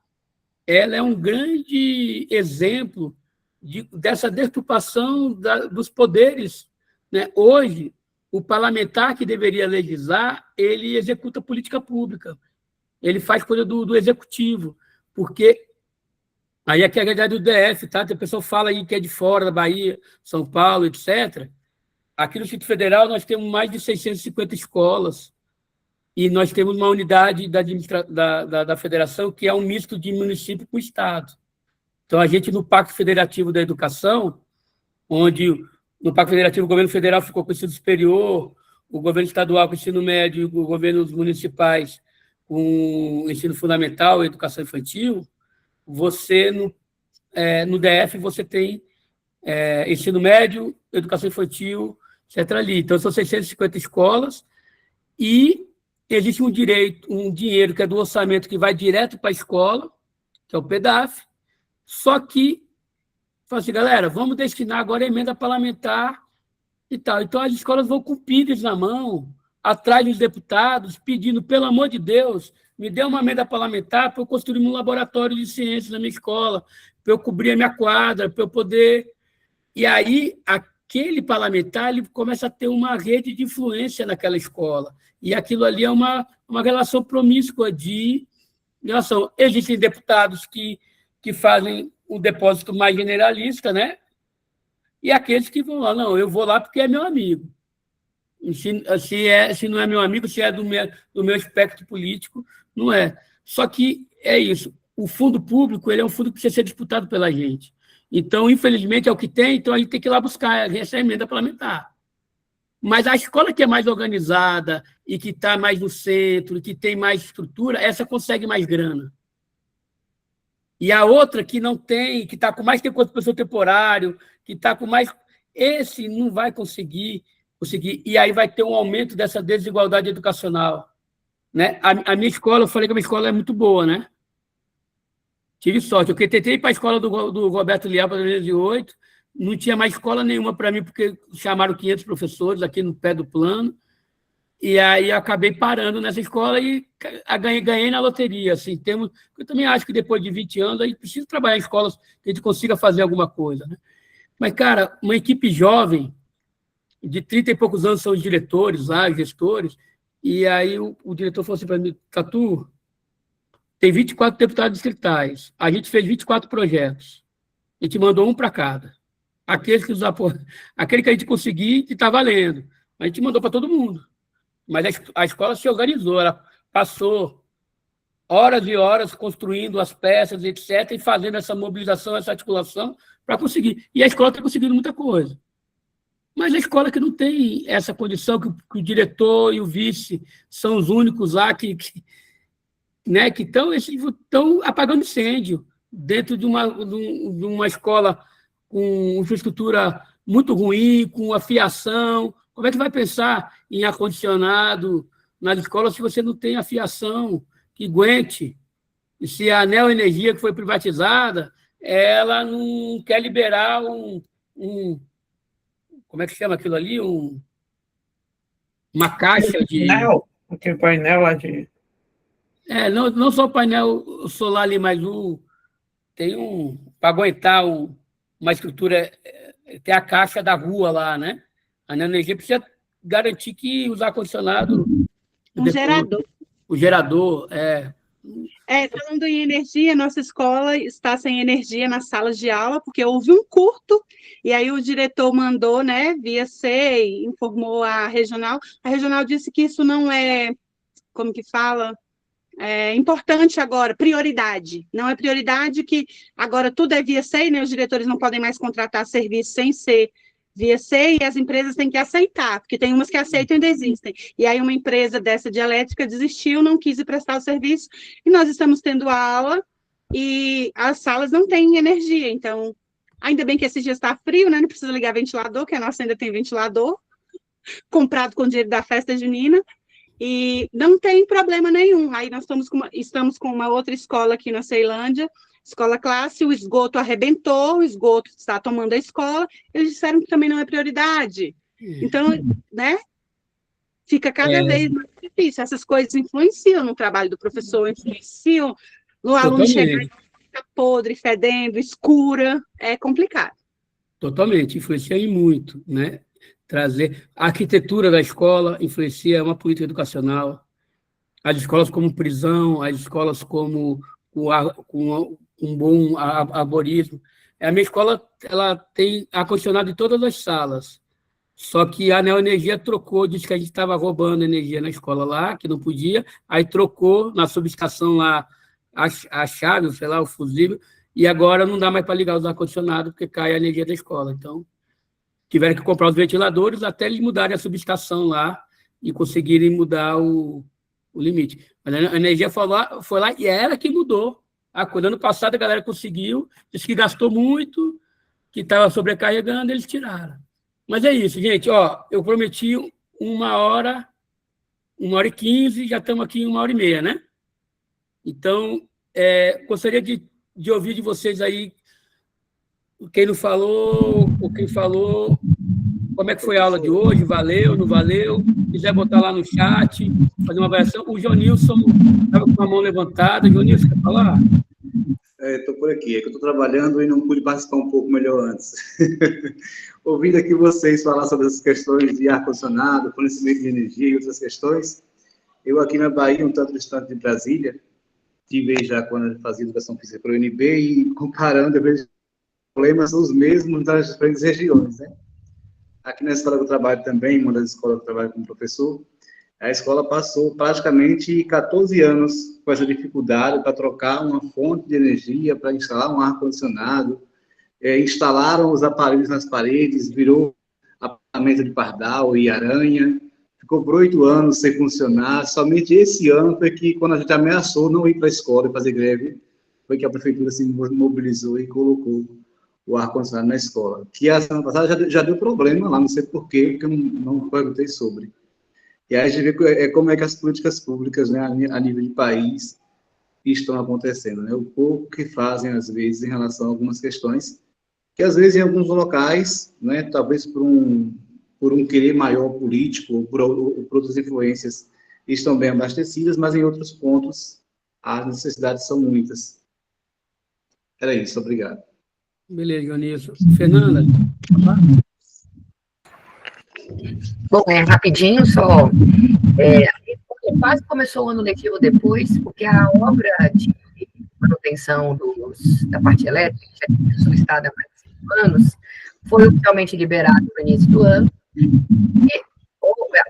ela é um grande exemplo dessa deturpação dos poderes, né? Hoje, o parlamentar que deveria legislar, ele executa política pública, ele faz coisa do executivo, porque aí aqui é a realidade do DF, tá? Tem pessoa que fala aí que é de fora da Bahia, São Paulo, etc. Aqui no Distrito Federal nós temos mais de 650 escolas, e nós temos uma unidade da federação que é um misto de município com estado. Então, a gente, no Pacto Federativo da Educação, onde no Pacto Federativo o governo federal ficou com o ensino superior, o governo estadual com o ensino médio, o governo municipais com o ensino fundamental e educação infantil, você, no DF, você tem ensino médio, educação infantil, etc. ali. Então, são 650 escolas e existe um dinheiro que é do orçamento que vai direto para a escola, que é o PEDAF, só que, fala assim, galera, vamos destinar agora a emenda parlamentar e tal. Então, as escolas vão com pires na mão, atrás dos deputados, pedindo, pelo amor de Deus, me dê uma emenda parlamentar para eu construir um laboratório de ciências na minha escola, para eu cobrir a minha quadra, para eu poder... E aí, aquele parlamentar ele começa a ter uma rede de influência naquela escola. E aquilo ali é uma relação promíscua de relação. Existem deputados que fazem um depósito mais generalista, né? E aqueles que vão lá, não, eu vou lá porque é meu amigo. Se não é meu amigo, se é do meu espectro político, não é. Só que é isso. O fundo público ele é um fundo que precisa ser disputado pela gente. Então, infelizmente, é o que tem, então a gente tem que ir lá buscar essa emenda parlamentar. Mas a escola que é mais organizada e que está mais no centro, que tem mais estrutura, essa consegue mais grana. E a outra que não tem, que está com mais tempo de professor temporário, que está com mais... Esse não vai conseguir, e aí vai ter um aumento dessa desigualdade educacional. Né? A minha escola, eu falei que a minha escola é muito boa, né? Tive sorte. Eu tentei ir para a escola do Roberto Leal para 2008, não tinha mais escola nenhuma para mim, porque chamaram 500 professores aqui no pé do plano, e aí eu acabei parando nessa escola e ganhei na loteria. Assim, eu também acho que depois de 20 anos a gente precisa trabalhar em escolas que a gente consiga fazer alguma coisa. Né? Mas, cara, uma equipe jovem, de 30 e poucos anos, são os diretores lá, gestores, e aí o diretor falou assim para mim, Tatu, tem 24 deputados distritais, a gente fez 24 projetos, a gente mandou um para cada. Aquele que a gente conseguir, que está valendo. A gente mandou para todo mundo. Mas a escola se organizou, ela passou horas e horas construindo as peças, etc., e fazendo essa mobilização, essa articulação para conseguir. E a escola está conseguindo muita coisa. Mas a escola que não tem essa condição, que o diretor e o vice são os únicos lá que estão apagando incêndio dentro de uma escola com infraestrutura muito ruim, com a fiação. Como é que vai pensar em ar-condicionado nas escolas se você não tem a fiação que aguente? E se a Neoenergia, que foi privatizada, ela não quer liberar como é que chama aquilo ali? Uma caixa de... Aquele painel lá de... não só o painel solar ali, mas tem para aguentar uma estrutura, tem a caixa da rua lá, né? A Neoenergia precisa garantir que os ar-condicionado... Gerador. O gerador, Falando em energia, nossa escola está sem energia nas salas de aula, porque houve um curto, e aí o diretor mandou, né, via SEI, informou a regional disse que isso não é, como que fala... importante agora, prioridade. Não é prioridade que agora tudo é via SEI, né? Os diretores não podem mais contratar serviço sem ser via SEI, e as empresas têm que aceitar, porque tem umas que aceitam e desistem. E aí uma empresa dessa de elétrica desistiu, não quis ir prestar o serviço, e nós estamos tendo aula, e as salas não têm energia. Então, ainda bem que esse dia está frio, né? Não precisa ligar ventilador, que a nossa ainda tem ventilador, comprado com dinheiro da festa junina, e não tem problema nenhum. Aí nós estamos com uma outra escola aqui na Ceilândia, escola classe, o esgoto arrebentou, o esgoto está tomando a escola, eles disseram que também não é prioridade. Então, né, fica cada vez mais difícil. Essas coisas influenciam no trabalho do professor, influenciam no aluno chegar e ficar podre, fedendo, escura, é complicado. Totalmente, influencia muito, né? Trazer a arquitetura da escola influencia uma política educacional, as escolas como prisão, as escolas como com um bom arborismo. A minha escola ela tem ar-condicionado em todas as salas, só que a Neoenergia trocou, disse que a gente estava roubando energia na escola lá, que não podia, aí trocou na subestação lá a chave, sei lá, o fusível, e agora não dá mais para ligar os ar-condicionados, porque cai a energia da escola. Então, tiveram que comprar os ventiladores até eles mudarem a subestação lá e conseguirem mudar o o limite. Mas a energia foi lá e é ela que mudou. Ano passado a galera conseguiu, disse que gastou muito, que estava sobrecarregando, eles tiraram. Mas é isso, gente. Ó, eu prometi 1h, 1h15, já estamos aqui em 1h30, né? Então, gostaria de ouvir de vocês aí, quem não falou, ou quem falou, como é que foi a aula de hoje, valeu, não valeu? Se quiser botar lá no chat, fazer uma avaliação. O Jonilson estava com a mão levantada. Jonilson, quer falar? Estou por aqui, é que eu estou trabalhando e não pude participar um pouco melhor antes. Ouvindo aqui vocês falar sobre essas questões de ar-condicionado, fornecimento de energia e outras questões, eu aqui na Bahia, um tanto distante de Brasília, tive já quando eu fazia educação física para o UNB e comparando, eu vejo que os problemas são os mesmos nas diferentes regiões, né? Aqui na escola que eu trabalho também, uma das escolas que eu trabalho como professor, a escola passou praticamente 14 anos com essa dificuldade para trocar uma fonte de energia, para instalar um ar-condicionado, instalaram os aparelhos nas paredes, virou apartamento de pardal e aranha, ficou por 8 anos sem funcionar. Somente esse ano foi que, quando a gente ameaçou não ir para a escola e fazer greve, foi que a prefeitura se mobilizou e colocou o ar-condicionado na escola. Que a semana passada já deu problema lá, não sei por quê, porque eu não perguntei sobre. E aí a gente vê como é que as políticas públicas, né, a nível de país, estão acontecendo, né? O pouco que fazem, às vezes, em relação a algumas questões, que às vezes em alguns locais, né, talvez por um querer maior político, ou por outras influências, estão bem abastecidas, mas em outros pontos as necessidades são muitas. Era isso, obrigado. Beleza, Jonilson. Fernanda? Bom, rapidinho, só. Quase começou o ano letivo depois, porque a obra de manutenção da parte elétrica, que já tinha solicitada há mais de 5 anos, foi oficialmente liberada no início do ano, e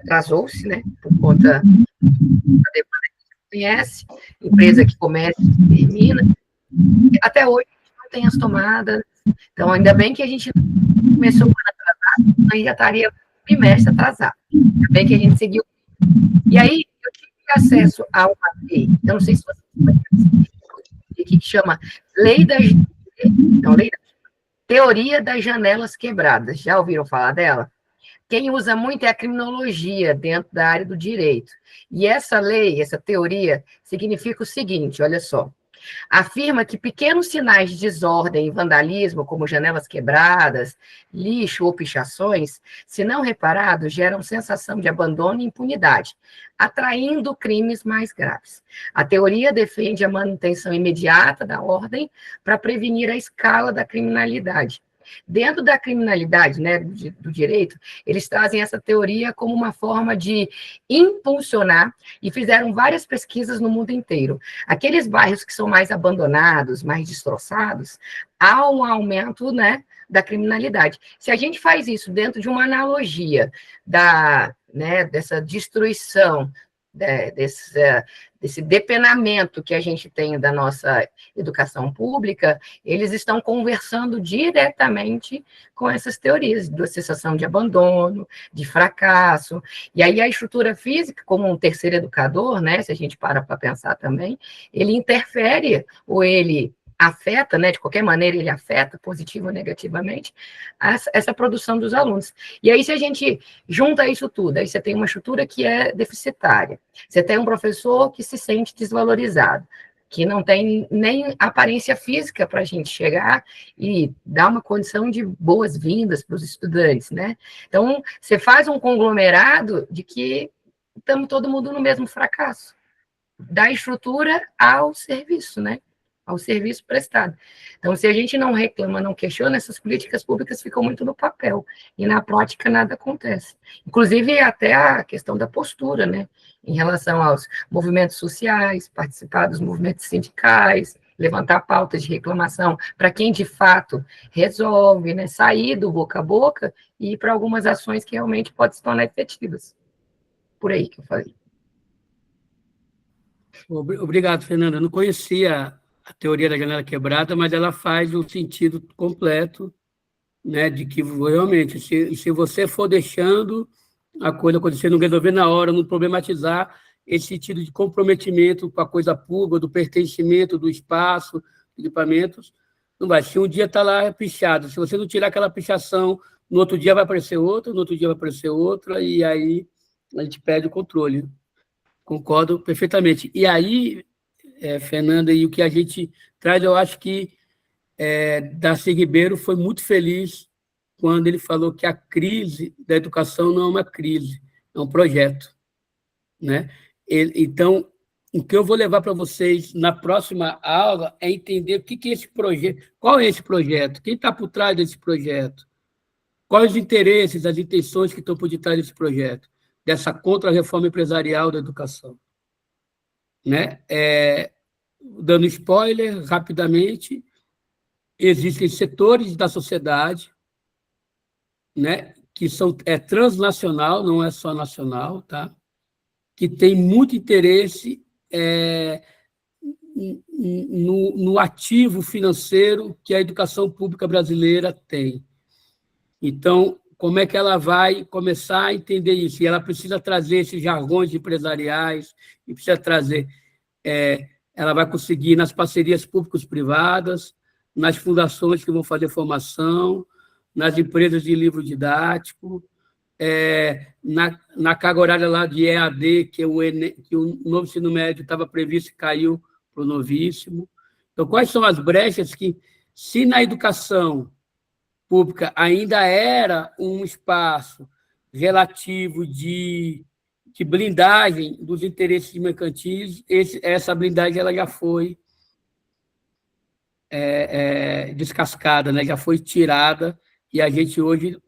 atrasou-se, né, por conta da demanda que a gente conhece, empresa que começa e termina. Até hoje a gente não tem as tomadas, então ainda bem que a gente começou o ano atrasado, ainda estaria bimestre atrasado. Ainda bem que a gente seguiu. E aí, eu tive acesso a uma lei, eu não sei se vocês conhecem, que chama Teoria das Janelas Quebradas. Já ouviram falar dela? Quem usa muito é a criminologia dentro da área do direito. E essa lei, essa teoria, significa o seguinte, olha só. Afirma que pequenos sinais de desordem e vandalismo, como janelas quebradas, lixo ou pichações, se não reparados, geram sensação de abandono e impunidade, atraindo crimes mais graves. A teoria defende a manutenção imediata da ordem para prevenir a escala da criminalidade. Dentro da criminalidade, né, do direito, eles trazem essa teoria como uma forma de impulsionar, e fizeram várias pesquisas no mundo inteiro. Aqueles bairros que são mais abandonados, mais destroçados, há um aumento, né, da criminalidade. Se a gente faz isso dentro de uma analogia dessa destruição, desse depenamento que a gente tem da nossa educação pública, eles estão conversando diretamente com essas teorias da sensação de abandono, de fracasso, e aí a estrutura física, como um terceiro educador, né, se a gente para pensar também, ele interfere, ou ele afeta, né, de qualquer maneira ele afeta, positivo ou negativamente, essa produção dos alunos. E aí, se a gente junta isso tudo, aí você tem uma estrutura que é deficitária, você tem um professor que se sente desvalorizado, que não tem nem aparência física para a gente chegar e dar uma condição de boas-vindas para os estudantes, né? Então, você faz um conglomerado de que estamos todo mundo no mesmo fracasso, da estrutura ao serviço, né? Ao serviço prestado. Então, se a gente não reclama, não questiona, essas políticas públicas ficam muito no papel, e na prática nada acontece. Inclusive, até a questão da postura, né, em relação aos movimentos sociais, participar dos movimentos sindicais, levantar pautas de reclamação para quem, de fato, resolve, né, sair do boca a boca e ir para algumas ações que realmente podem se tornar efetivas. Por aí que eu falei. Obrigado, Fernanda. Eu não conhecia a teoria da janela quebrada, mas ela faz o sentido completo, né, de que realmente, se você for deixando a coisa acontecer, não resolver na hora, não problematizar, esse sentido de comprometimento com a coisa pública, do pertencimento do espaço, equipamentos, não vai. Se um dia está lá pichado, se você não tirar aquela pichação, no outro dia vai aparecer outra, no outro dia vai aparecer outra, e aí a gente perde o controle. Concordo perfeitamente. E aí, Fernanda, e o que a gente traz, eu acho que Darcy Ribeiro foi muito feliz quando ele falou que a crise da educação não é uma crise, é um projeto, né? Então, o que eu vou levar para vocês na próxima aula é entender o que é esse projeto, qual é esse projeto, quem está por trás desse projeto, quais os interesses, as intenções que estão por detrás desse projeto, dessa contra-reforma empresarial da educação, né? Dando spoiler rapidamente, existem setores da sociedade, né, que são transnacional, não é só nacional, tá? Que tem muito interesse no ativo financeiro que a educação pública brasileira tem. Então, como é que ela vai começar a entender isso? E ela precisa trazer esses jargões empresariais, e precisa trazer... ela vai conseguir nas parcerias públicos-privadas, nas fundações que vão fazer formação, nas empresas de livro didático, na carga horária lá de EAD, que o novo ensino médio estava previsto e caiu para o novíssimo. Então, quais são as brechas que, se na educação pública ainda era um espaço relativo de blindagem dos interesses mercantis, essa blindagem ela já foi descascada, né? Já foi tirada, e a gente hoje,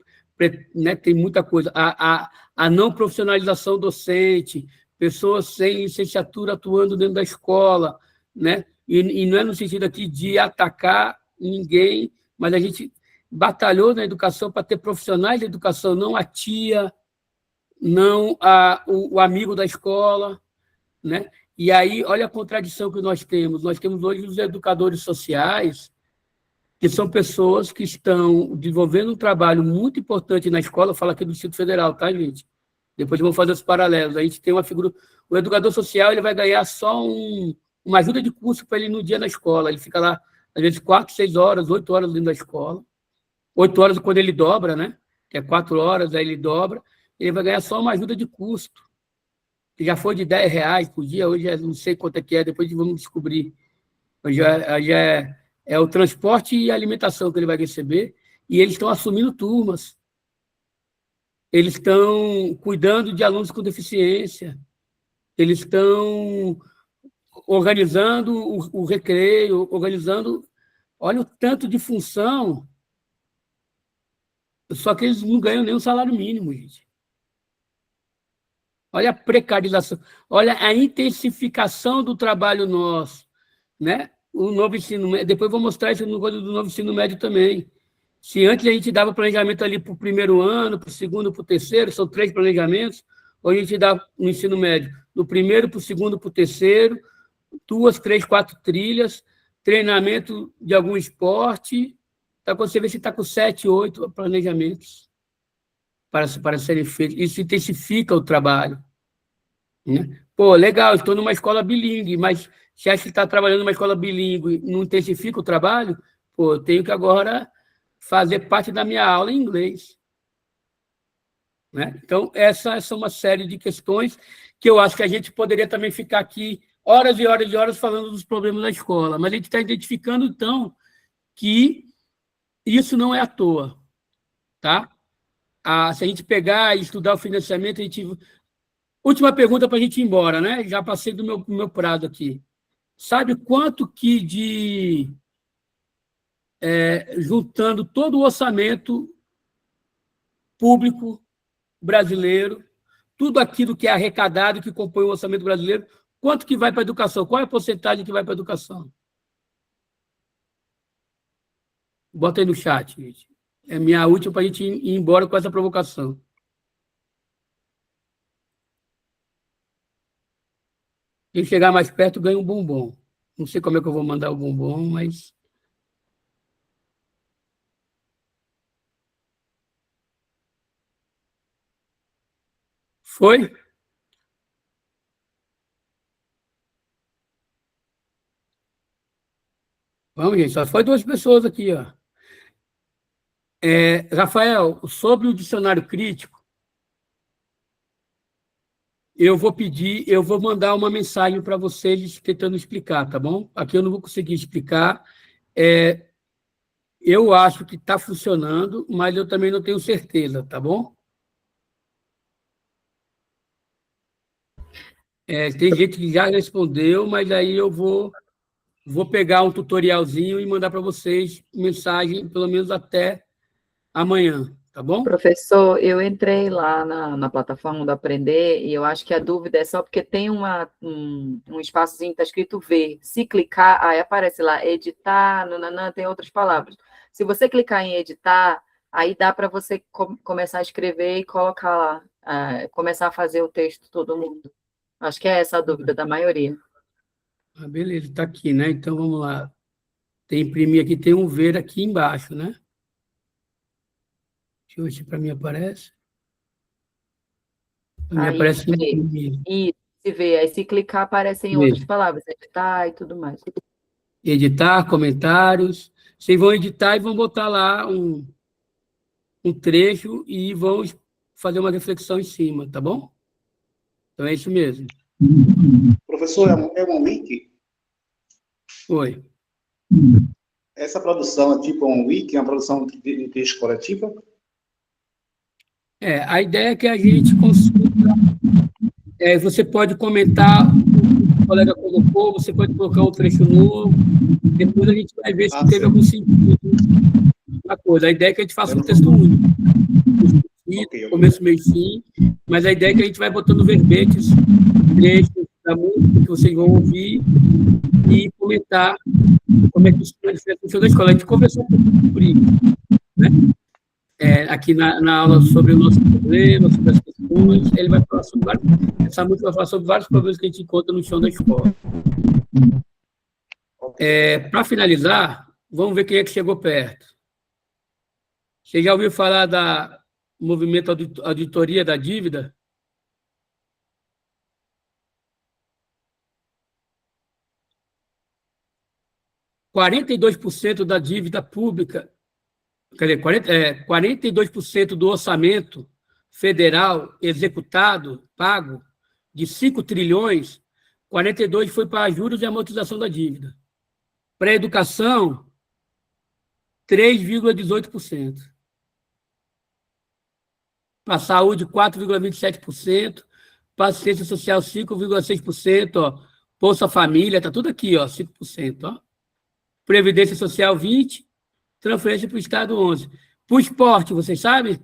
né, tem muita coisa. A não profissionalização docente, pessoas sem licenciatura atuando dentro da escola, né? E não é no sentido aqui de atacar ninguém, mas a gente batalhou na educação para ter profissionais de educação, não a tia, não o amigo da escola, né? E aí, olha a contradição que nós temos. Nós temos hoje os educadores sociais, que são pessoas que estão desenvolvendo um trabalho muito importante na escola, falo aqui do Distrito Federal, tá, gente? Depois vamos fazer os paralelos. A gente tem uma figura... O educador social ele vai ganhar só uma ajuda de curso para ele no dia na escola. Ele fica lá, às vezes, 4, 6 horas, 8 horas dentro da escola. 8 horas quando ele dobra, né? Que é 4 horas, aí ele dobra. Ele vai ganhar só uma ajuda de custo, que já foi de R$ 10 por dia, hoje não sei quanto é que é, depois vamos descobrir. Hoje já é o transporte e a alimentação que ele vai receber, e eles estão assumindo turmas. Eles estão cuidando de alunos com deficiência, eles estão organizando o recreio, organizando... Olha o tanto de função, só que eles não ganham nem o salário mínimo, gente. Olha a precarização, olha a intensificação do trabalho nosso, né? O novo ensino médio, depois vou mostrar isso no coisa do novo ensino médio também. Se antes a gente dava planejamento ali para o primeiro ano, para o segundo, para o terceiro, são 3 planejamentos, hoje a gente dá no ensino médio, do primeiro para o segundo, para o terceiro, 2, 3, 4 trilhas, treinamento de algum esporte, tá, quando você vê se está com 7, 8 planejamentos para serem feitos. Isso intensifica o trabalho, né? Pô, legal, estou numa escola bilíngue, mas se acha que está trabalhando numa escola bilíngue não intensifica o trabalho, pô, eu tenho que agora fazer parte da minha aula em inglês, né? Então, essa é uma série de questões que eu acho que a gente poderia também ficar aqui horas e horas e horas falando dos problemas da escola, mas a gente está identificando, então, que isso não é à toa, tá? Se a gente pegar e estudar o financiamento, a gente... Última pergunta para a gente ir embora, né? Já passei do meu prazo aqui. Sabe quanto que juntando todo o orçamento público brasileiro, tudo aquilo que é arrecadado, que compõe o orçamento brasileiro, quanto que vai para a educação? Qual é a porcentagem que vai para a educação? Bota aí no chat, gente. É minha última para a gente ir embora com essa provocação. Quem chegar mais perto ganha um bombom. Não sei como é que eu vou mandar o bombom, mas... Foi? Vamos, gente, só foi 2 pessoas aqui, ó. Rafael, sobre o dicionário crítico, eu vou mandar uma mensagem para vocês tentando explicar, tá bom? Aqui eu não vou conseguir explicar. Eu acho que está funcionando, mas eu também não tenho certeza, tá bom? Tem gente que já respondeu, mas aí eu vou pegar um tutorialzinho e mandar para vocês mensagem, pelo menos até amanhã, tá bom? Professor, eu entrei lá na plataforma do Aprender e eu acho que a dúvida é só porque tem um espaçozinho que está escrito ver. Se clicar, aí aparece lá, editar, nananã, tem outras palavras. Se você clicar em editar, aí dá para você começar a escrever e colocar lá, começar a fazer o texto todo mundo. Acho que é essa a dúvida da maioria. Beleza, está aqui, né? Então, vamos lá. Tem imprimir aqui, tem um ver aqui embaixo, né? Deixa eu ver se para mim aparece. Para mim aparece imprimir. E se vê, aí se clicar, aparecem outras palavras, editar e tudo mais. Editar, comentários. Vocês vão editar e vão botar lá um trecho e vão fazer uma reflexão em cima, tá bom? Então é isso mesmo. Professor, é um wiki? Oi. Essa produção é tipo um wiki, uma produção de texto coletiva? A ideia é que a gente consiga... você pode comentar o que o colega colocou, você pode colocar um trecho novo, depois a gente vai ver se teve algum sentido na coisa. A ideia é que a gente faça um texto único. Começo, meio e fim, mas a ideia é que a gente vai botando verbetes, trechos da música que vocês vão ouvir e comentar como é que isso funciona na escola. A gente conversou um pouco sobre isso, né? Aqui na aula sobre o nosso problema, sobre as questões, ele vai falar sobre essa música vai falar sobre vários problemas que a gente encontra no chão da escola. Para finalizar, vamos ver quem é que chegou perto. Você já ouviu falar da movimento auditoria da dívida? – 42% da dívida pública, quer dizer, 42% do orçamento federal executado, pago, de 5 trilhões, 42 foi para juros e amortização da dívida. Para a educação, 3,18%. Para a saúde, 4,27%. Para a assistência social, 5,6%. Bolsa Família, está tudo aqui, 5%. Previdência Social, 20%. Transferência para o Estado, 11%. Para o esporte, vocês sabem?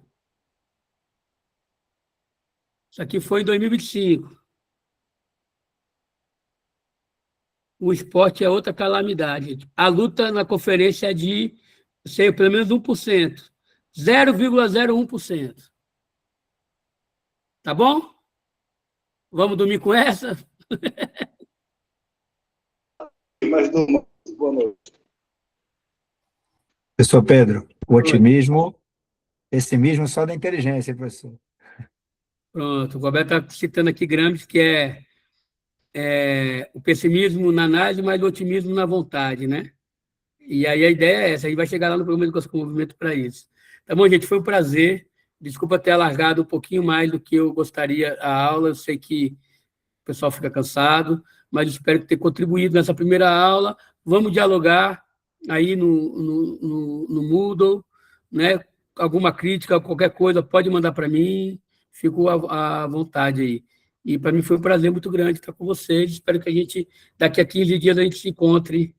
Isso aqui foi em 2025. O esporte é outra calamidade. A luta na conferência é de, pelo menos 1%. 0,01%. Tá bom? Vamos dormir com essa? Mas boa noite. Professor Pedro, o otimismo, pessimismo só da inteligência, professor. Pronto, o Roberto está citando aqui Gramsci, que é o pessimismo na análise, mas o otimismo na vontade, né? E aí a ideia é essa, a gente vai chegar lá no programa de Educação com Movimento para isso. Tá bom, gente? Foi um prazer. Desculpa ter alargado um pouquinho mais do que eu gostaria a aula, eu sei que o pessoal fica cansado, mas espero ter contribuído nessa primeira aula. Vamos dialogar aí no Moodle, né? Alguma crítica, qualquer coisa, pode mandar para mim, fico à vontade aí. E para mim foi um prazer muito grande estar com vocês, espero que a gente, daqui a 15 dias, a gente se encontre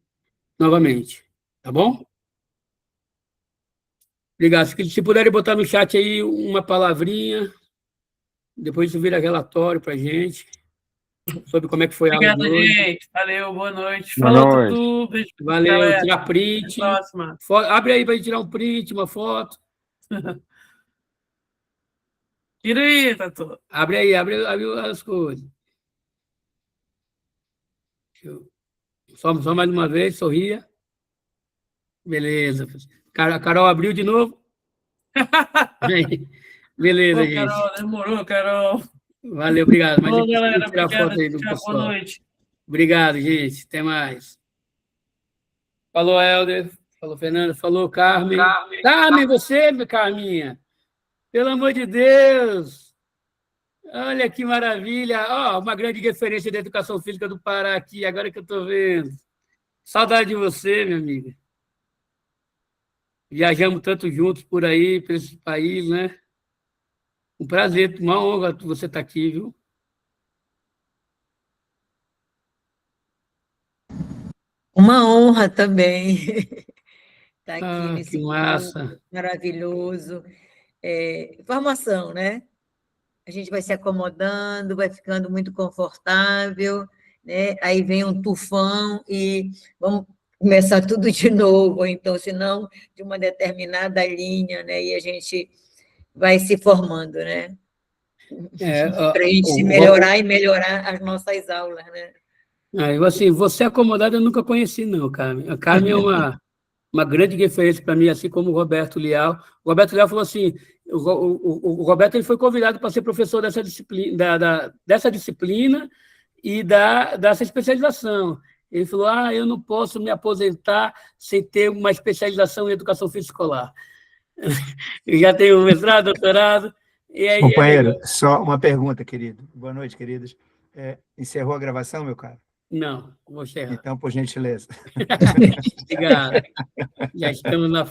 novamente, tá bom? Obrigado. Se puderem botar no chat aí uma palavrinha, depois isso vira relatório para a gente, sobre como é que foi a aula de hoje. Obrigado, gente. Valeu, boa noite. Boa Falou noite. tudo. Beijo, Valeu, galera. tirar print. Até a próxima. Abre aí para a gente tirar um print, uma foto. Tira aí, Tatu. Abre aí, abre as coisas. Só mais uma vez, sorria. Beleza. A Carol abriu de novo? Beleza, Pô, gente. Carol, demorou, Carol. Valeu, obrigado. Mas a Bom, gente galera, tem que tirar obrigado. foto aí do Tchau, pessoal. boa noite. Obrigado, gente. Até mais. Falou, Helder. Falou, Fernanda. Falou, Carmen. Carmen, você, Carminha. Pelo amor de Deus. Olha que maravilha. Ó, uma grande referência da educação física do Pará aqui, agora que eu estou vendo. Saudade de você, minha amiga. Viajamos tanto juntos por aí, por esse país, né? Um prazer, uma honra você estar aqui, viu? Uma honra também estar aqui Ah, nesse que massa. grupo maravilhoso. Formação, né? A gente vai se acomodando, vai ficando muito confortável, né? Aí vem um tufão e vamos começar tudo de novo, ou então, se não, de uma determinada linha, né? E a gente vai se formando, né? Para a gente se melhorar e melhorar as nossas aulas, né? Assim, você acomodada eu nunca conheci, não, Carmen. A Carmen é uma grande referência para mim, assim como o Roberto Leal. O Roberto Leal falou assim, o Roberto ele foi convidado para ser professor dessa disciplina, dessa disciplina e dessa especialização. Ele falou, eu não posso me aposentar sem ter uma especialização em educação física escolar. Eu já tenho mestrado, doutorado. E aí, Companheiro, só uma pergunta, querido. Boa noite, queridos. Encerrou a gravação, meu caro? Não, vou encerrar. Então, por gentileza. Obrigado. Já estamos na